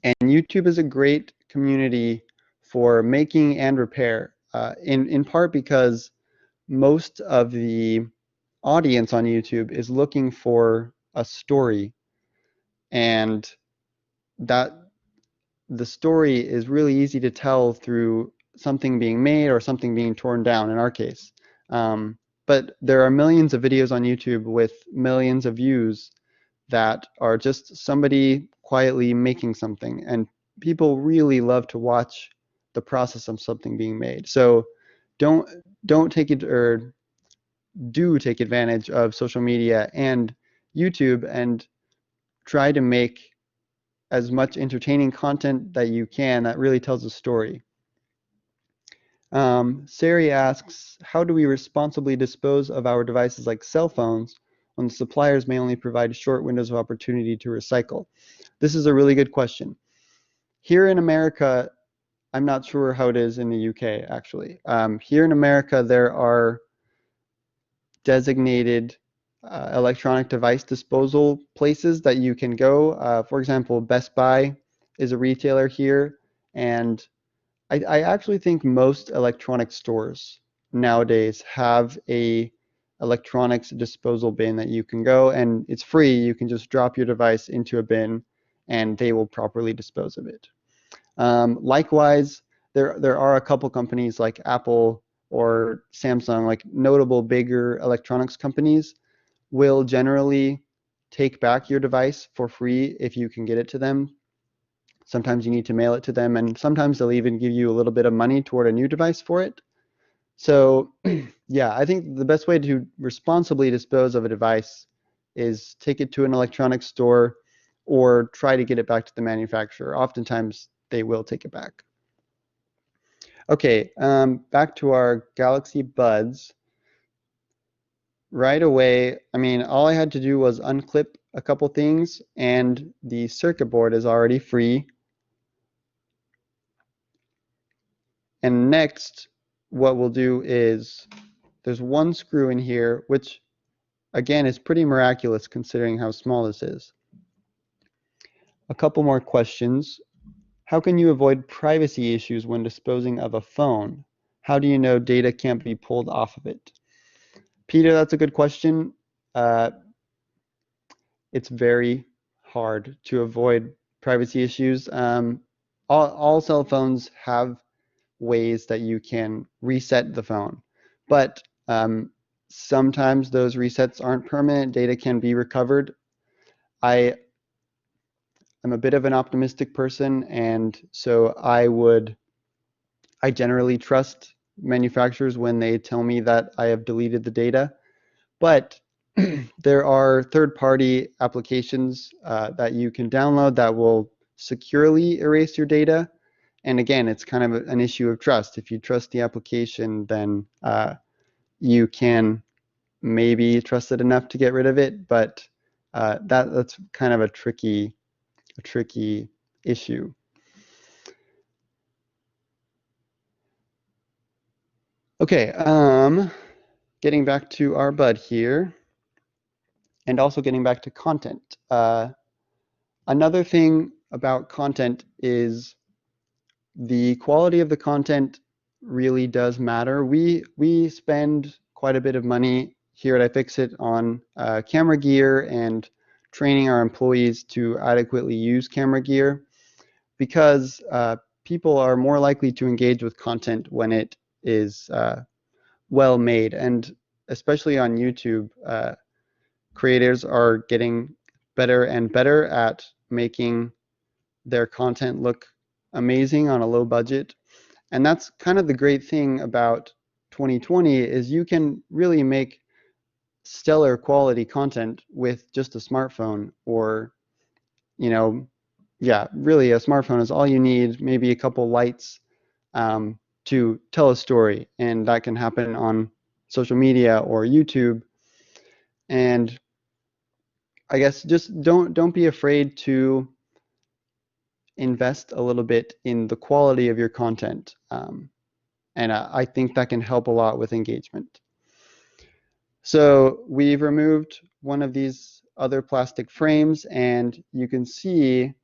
And YouTube is a great community for making and repair, in part because most of the audience on YouTube is looking for a story, and that the story is really easy to tell through something being made or something being torn down in our case. But there are millions of videos on YouTube with millions of views that are just somebody quietly making something, and people really love to watch the process of something being made. So don't take it, or do take advantage of social media and YouTube and try to make as much entertaining content that you can that really tells a story. Sari asks, how do we responsibly dispose of our devices like cell phones when the suppliers may only provide short windows of opportunity to recycle? This is a really good question. Here in America, I'm not sure how it is in the UK actually. Here in America, there are designated electronic device disposal places that you can go. For example, Best Buy is a retailer here, and I actually think most electronic stores nowadays have a electronics disposal bin that you can go, and it's free. You can just drop your device into a bin and they will properly dispose of it. Likewise, there are a couple companies like Apple or Samsung, like notable bigger electronics companies, will generally take back your device for free if you can get it to them. Sometimes you need to mail it to them, and sometimes they'll even give you a little bit of money toward a new device for it. So yeah, I think the best way to responsibly dispose of a device is take it to an electronics store or try to get it back to the manufacturer. Oftentimes they will take it back. Okay, back to our Galaxy Buds. Right away, I mean, all I had to do was unclip a couple things and the circuit board is already free. And next, what we'll do is, there's one screw in here, which again is pretty miraculous considering how small this is. A couple more questions. How can you avoid privacy issues when disposing of a phone? How do you know data can't be pulled off of it? Peter, that's a good question. It's very hard to avoid privacy issues. All cell phones have ways that you can reset the phone, but sometimes those resets aren't permanent. Data can be recovered. I'm a bit of an optimistic person, and so I generally trust manufacturers when they tell me that I have deleted the data, but there are third-party applications that you can download that will securely erase your data. And again, it's kind of an issue of trust. If you trust the application, then you can maybe trust it enough to get rid of it, but that's kind of a tricky issue. Okay, getting back to our bud here, and also getting back to content. Another thing about content is the quality of the content really does matter. We spend quite a bit of money here at iFixit on camera gear and training our employees to adequately use camera gear, because people are more likely to engage with content when it is well made, and especially on YouTube, creators are getting better and better at making their content look amazing on a low budget. And that's kind of the great thing about 2020, is you can really make stellar quality content with just a smartphone, or, you know, yeah, really a smartphone is all you need, maybe a couple lights to tell a story, and that can happen on social media or YouTube. And I guess just don't be afraid to invest a little bit in the quality of your content, and I think that can help a lot with engagement. So we've removed one of these other plastic frames, and you can see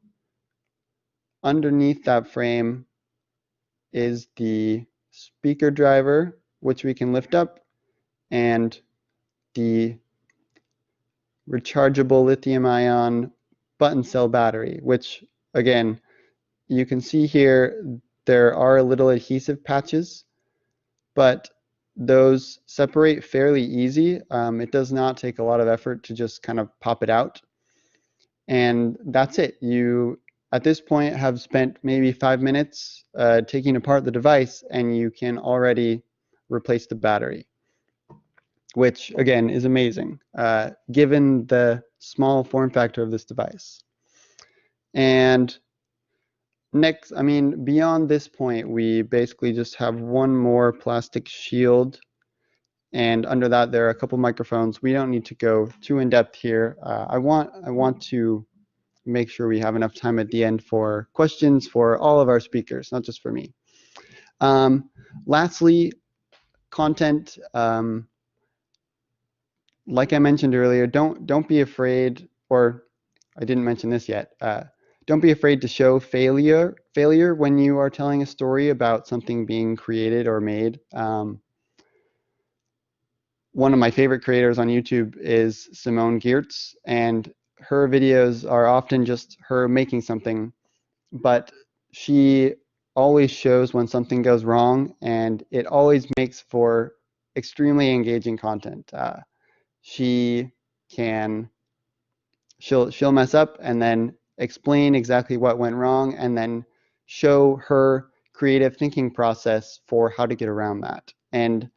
underneath that frame is the speaker driver, which we can lift up, and the rechargeable lithium-ion button cell battery, which again, you can see here there are little adhesive patches, but those separate fairly easy. It does not take a lot of effort to just kind of pop it out. And that's it. You, at this point, have spent maybe 5 minutes taking apart the device, and you can already replace the battery, which again is amazing given the small form factor of this device. And next, I mean, beyond this point, we basically just have one more plastic shield, and under that there are a couple microphones. We don't need to go too in depth here. I want to make sure we have enough time at the end for questions for all of our speakers, not just for me. Lastly, content. Like I mentioned earlier, don't be afraid, or I didn't mention this yet. Don't be afraid to show failure when you are telling a story about something being created or made. one of my favorite creators on YouTube is Simone Giertz, and her videos are often just her making something, but she always shows when something goes wrong, and it always makes for extremely engaging content. She'll mess up and then explain exactly what went wrong, and then show her creative thinking process for how to get around that. And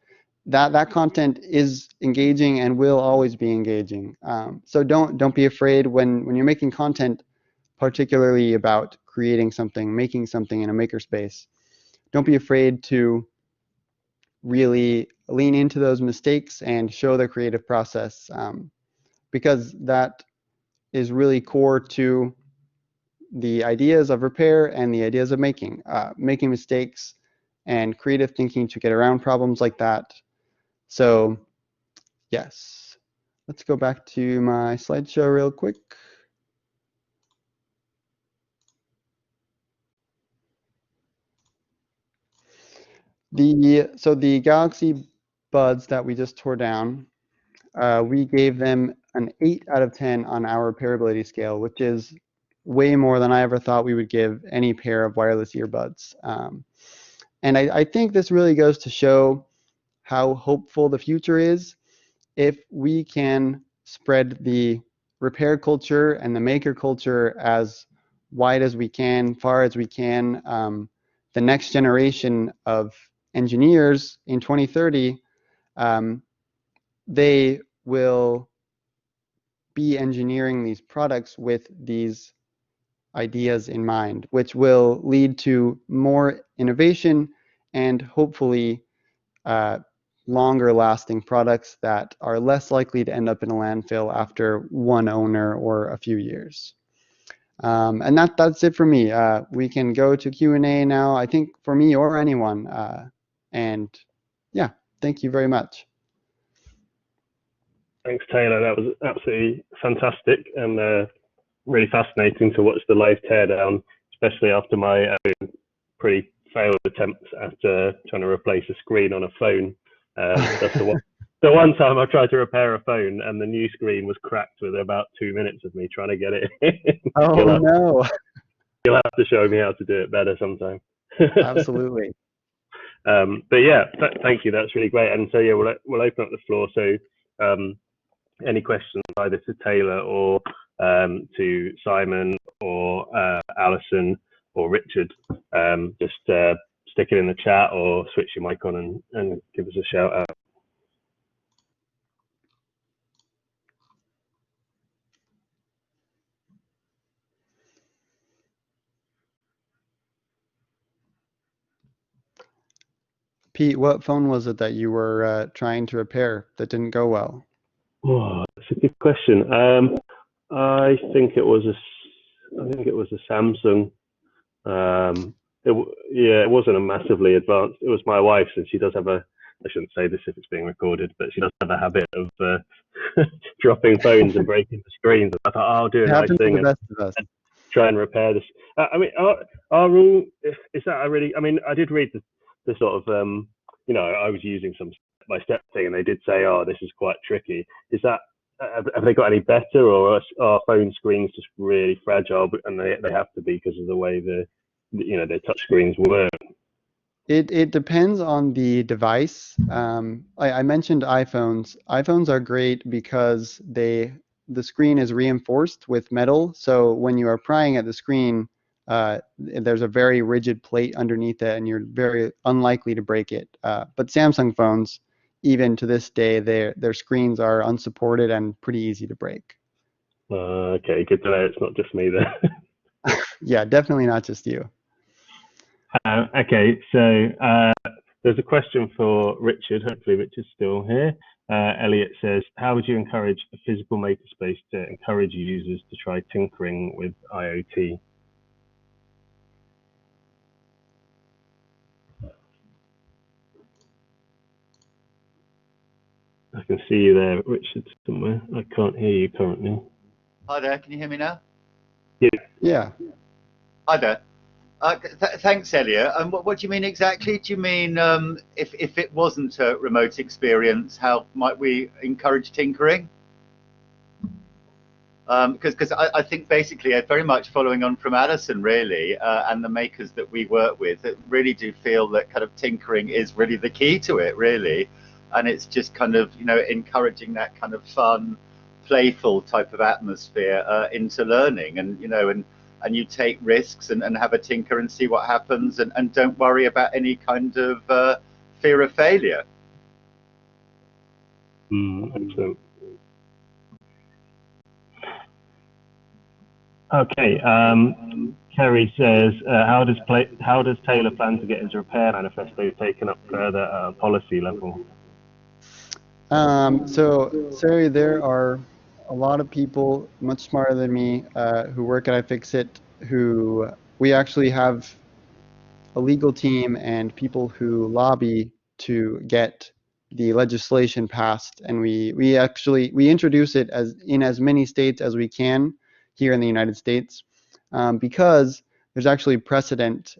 that content is engaging and will always be engaging. So don't be afraid when you're making content, particularly about creating something, making something in a makerspace. Don't be afraid to really lean into those mistakes and show the creative process, because that is really core to the ideas of repair and the ideas of making mistakes and creative thinking to get around problems like that. So yes, let's go back to my slideshow real quick. So the Galaxy Buds that we just tore down, we gave them an 8 out of 10 on our repairability scale, which is way more than I ever thought we would give any pair of wireless earbuds. And I think this really goes to show how hopeful the future is if we can spread the repair culture and the maker culture as wide as we can, far as we can. The next generation of engineers in 2030, they will be engineering these products with these ideas in mind, which will lead to more innovation and hopefully longer lasting products that are less likely to end up in a landfill after one owner or a few years. And that's it for me. We can go to Q&A now, I think, for me or anyone. And yeah, thank you very much.
Thanks, Taylor. That was absolutely fantastic and really fascinating to watch the live teardown, especially after my pretty failed attempts at trying to replace a screen on a phone. That's the one time I tried to repair a phone and the new screen was cracked within about 2 minutes of me trying to get it in.
Oh, no.
You'll have to show me how to do it better sometime.
Absolutely.
But yeah, thank you. That's really great. And so yeah, we'll open up the floor. So any questions either to Taylor or to Simon or Alison or Richard, just stick it in the chat or switch your mic on and give us a shout out.
Pete, what phone was it that you were trying to repair that didn't go well?
Oh, that's a good question. I think it was a Samsung. It wasn't a massively advanced. It was my wife's, and she does have a. I shouldn't say this if it's being recorded, but she does have a habit of dropping phones and breaking the screens. I thought, I'll do a nice thing and try and repair this. I mean, our rule is that I did read the sort of I was using some step-by-step thing, and they did say, oh, this is quite tricky. Is that have they got any better, or are phone screens just really fragile, and they have to be because of the way their touch screens work?
It depends on the device. I mentioned iPhones. iPhones are great because the screen is reinforced with metal, so when you are prying at the screen, there's a very rigid plate underneath it, and you're very unlikely to break it. But Samsung phones, even to this day, their screens are unsupported and pretty easy to break.
Okay, good to know it's not just me there.
Yeah, definitely not just you.
Okay, so there's a question for Richard. Hopefully Richard's still here. Elliot says, how would you encourage a physical makerspace to encourage users to try tinkering with IoT? I can see you there, Richard, somewhere. I can't hear you currently.
Hi there, can you hear me now?
Yeah.
Yeah.
Hi there. Thanks, Elliot. And what do you mean exactly? Do you mean if it wasn't a remote experience, how might we encourage tinkering? Because I think basically very much following on from Alison really, and the makers that we work with, that really do feel that kind of tinkering is really the key to it, really. And it's just kind of, you know, encouraging that kind of fun, playful type of atmosphere into learning, and, you know, and you take risks and have a tinker and see what happens, and don't worry about any kind of fear of failure.
Excellent. Okay, Kerry says, how does Taylor plan to get his repair manifesto taken up further at a policy level?
So, Sari, there are a lot of people much smarter than me who work at iFixit, who we actually have a legal team and people who lobby to get the legislation passed, and we introduce it in as many states as we can here in the United States, because there's actually precedent.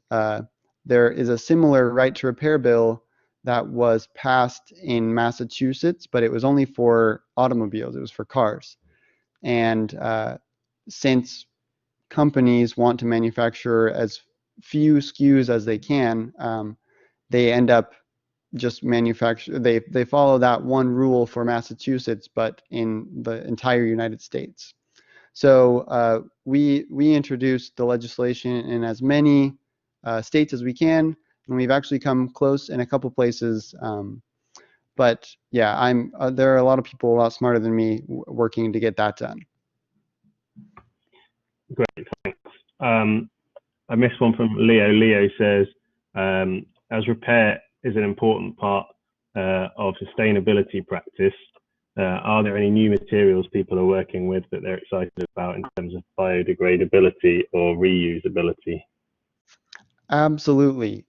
There is a similar right to repair bill that was passed in Massachusetts, but it was only for automobiles. It was for cars. And since companies want to manufacture as few SKUs as they can, they end up just they follow that one rule for Massachusetts, but in the entire United States. So we introduced the legislation in as many states as we can, and we've actually come close in a couple places. But yeah, there are a lot of people a lot smarter than me working to get that done.
Great, thanks. I missed one from Leo. Leo says, as repair is an important part of sustainability practice, are there any new materials people are working with that they're excited about in terms of biodegradability or reusability?
Absolutely.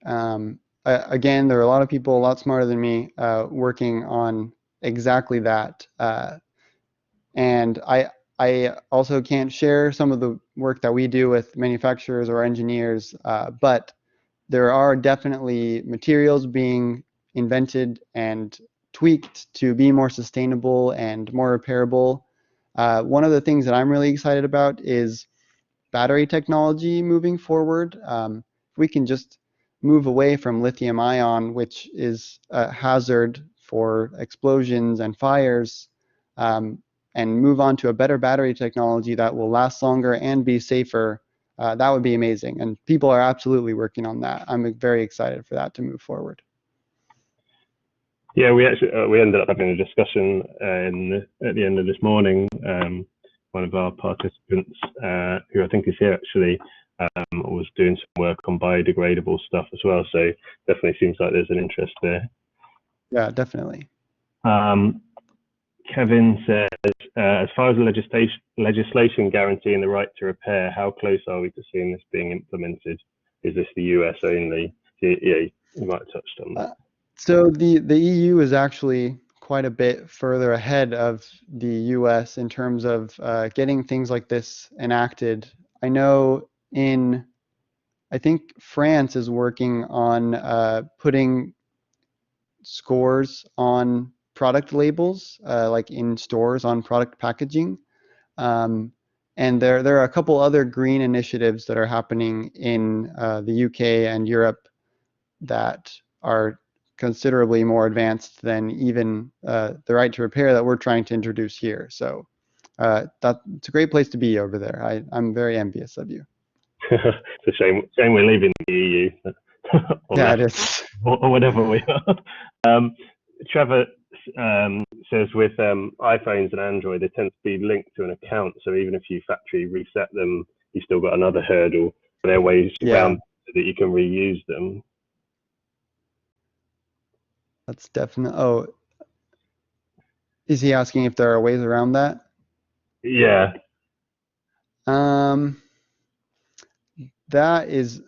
Again, there are a lot of people a lot smarter than me working on exactly that. And I also can't share some of the work that we do with manufacturers or engineers, but there are definitely materials being invented and tweaked to be more sustainable and more repairable. One of the things that I'm really excited about is battery technology moving forward. If we can just move away from lithium ion, which is a hazard for explosions and fires, and move on to a better battery technology that will last longer and be safer, that would be amazing. And people are absolutely working on that. I'm very excited for that to move forward.
Yeah, we ended up having a discussion at the end of this morning. One of our participants, who I think is here actually, was doing some work on biodegradable stuff as well. So definitely seems like there's an interest there.
Yeah, definitely.
Kevin says, as far as the legislation guaranteeing the right to repair, how close are we to seeing this being implemented? Is this the US only? Yeah, you might have touched on that.
So the EU is actually quite a bit further ahead of the US in terms of getting things like this enacted. I know I think France is working on putting scores on product labels, like in stores on product packaging. And there are a couple other green initiatives that are happening in the UK and Europe that are considerably more advanced than even the right to repair that we're trying to introduce here. So it's a great place to be over there. I'm very envious of you.
It's a shame we're leaving the EU.
Yeah, it is.
Or whatever we are. Trevor says with iPhones and Android, they tend to be linked to an account. So even if you factory reset them, you've still got another hurdle. There are ways around so that you can reuse them.
That's definitely. Oh, is he asking if there are ways around that?
Yeah.
That is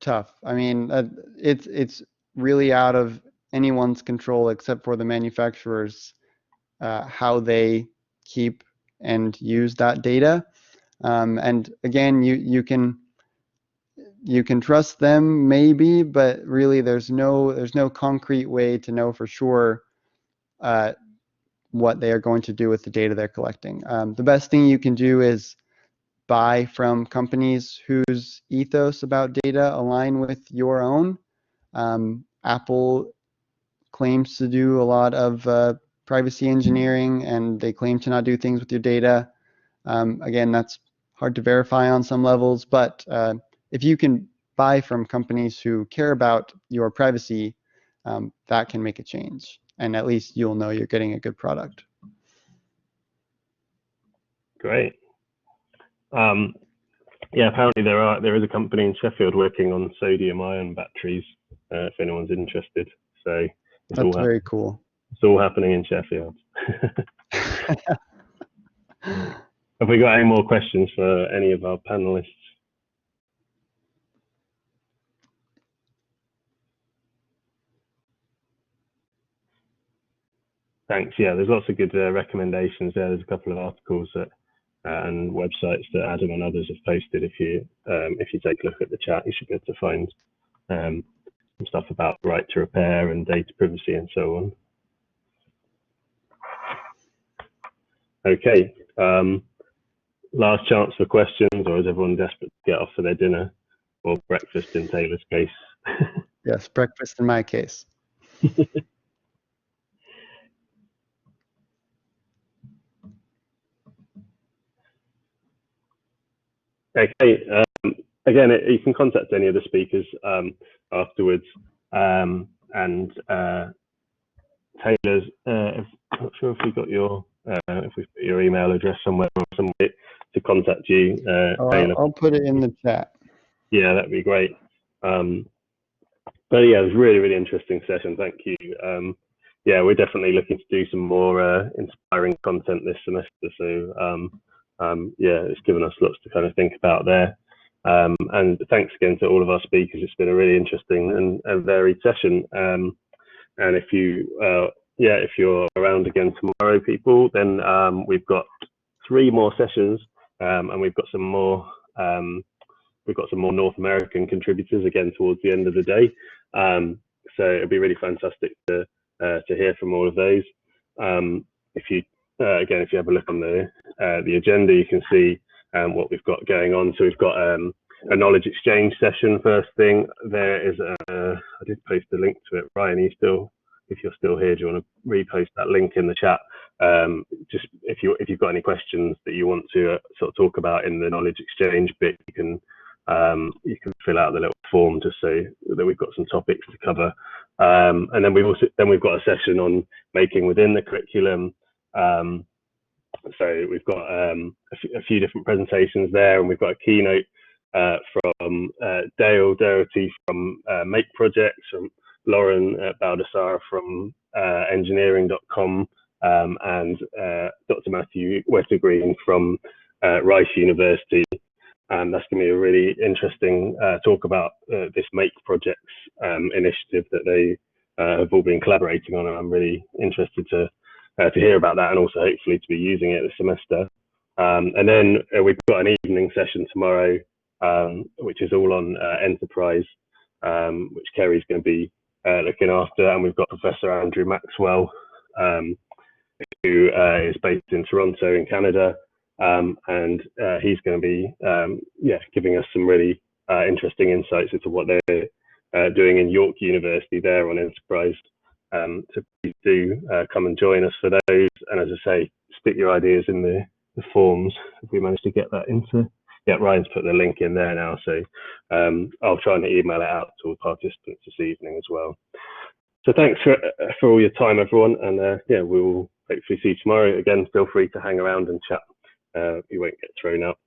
tough. I mean, it's really out of anyone's control except for the manufacturers, how they keep and use that data. And again, you can trust them maybe, but really there's no concrete way to know for sure what they are going to do with the data they're collecting. The best thing you can do is buy from companies whose ethos about data align with your own. Apple claims to do a lot of privacy engineering, and they claim to not do things with your data. Again, that's hard to verify on some levels, but if you can buy from companies who care about your privacy, that can make a change, and at least you'll know you're getting a good product.
Great. Yeah, apparently there is a company in Sheffield working on sodium-ion batteries. If anyone's interested, so
that's very cool.
It's all happening in Sheffield. Have we got any more questions for any of our panelists? Thanks. Yeah, there's lots of good recommendations there. There's a couple of articles that and websites that Adam and others have posted. If you take a look at the chat, you should be able to find some stuff about right to repair and data privacy and so on. Okay. Last chance for questions, or is everyone desperate to get off for their dinner or breakfast in Taylor's case?
Yes, breakfast in my case.
Okay. Again, you can contact any of the speakers afterwards, and Taylor's. I'm not sure if we got your email address somewhere or some way to contact you. Taylor.
I'll put it in the chat.
Yeah, that'd be great. But yeah, it was a really interesting session. Thank you. Yeah, we're definitely looking to do some more inspiring content this semester. So yeah, it's given us lots to kind of think about there. And thanks again to all of our speakers. It's been a really interesting and varied session. And if you're around again tomorrow, people, then we've got 3 more sessions, and we've got some more North American contributors again towards the end of the day. So it'd be really fantastic to hear from all of those. If you have a look on the agenda, you can see what we've got going on. So we've got a knowledge exchange session first thing. There is I did post a link to it. Ryan, if you're still here, do you want to repost that link in the chat? Just if you've got any questions that you want to sort of talk about in the knowledge exchange bit, you can fill out the little form just so that we've got some topics to cover. And then we've got a session on making within the curriculum. So we've got a few different presentations there, and we've got a keynote from Dale Doherty from Make Projects, from Lauren Baldassar from engineering.com, and Dr. Matthew Wettergreen from Rice University. And that's going to be a really interesting talk about this Make Projects initiative that they have all been collaborating on, and I'm really interested to hear about that, and also hopefully to be using it this semester. And then we've got an evening session tomorrow, which is all on enterprise, which Kerry's going to be looking after, and we've got Professor Andrew Maxwell, who is based in Toronto in Canada, and he's going to be giving us some really interesting insights into what they're doing in York University there on enterprise. So please do come and join us for those, and as I say, stick your ideas in the forms if we manage to get that into. Yeah, Ryan's put the link in there now, so I'll try and email it out to all participants this evening as well. So thanks for all your time, everyone, and we will hopefully see you tomorrow. Again, feel free to hang around and chat. You won't get thrown out.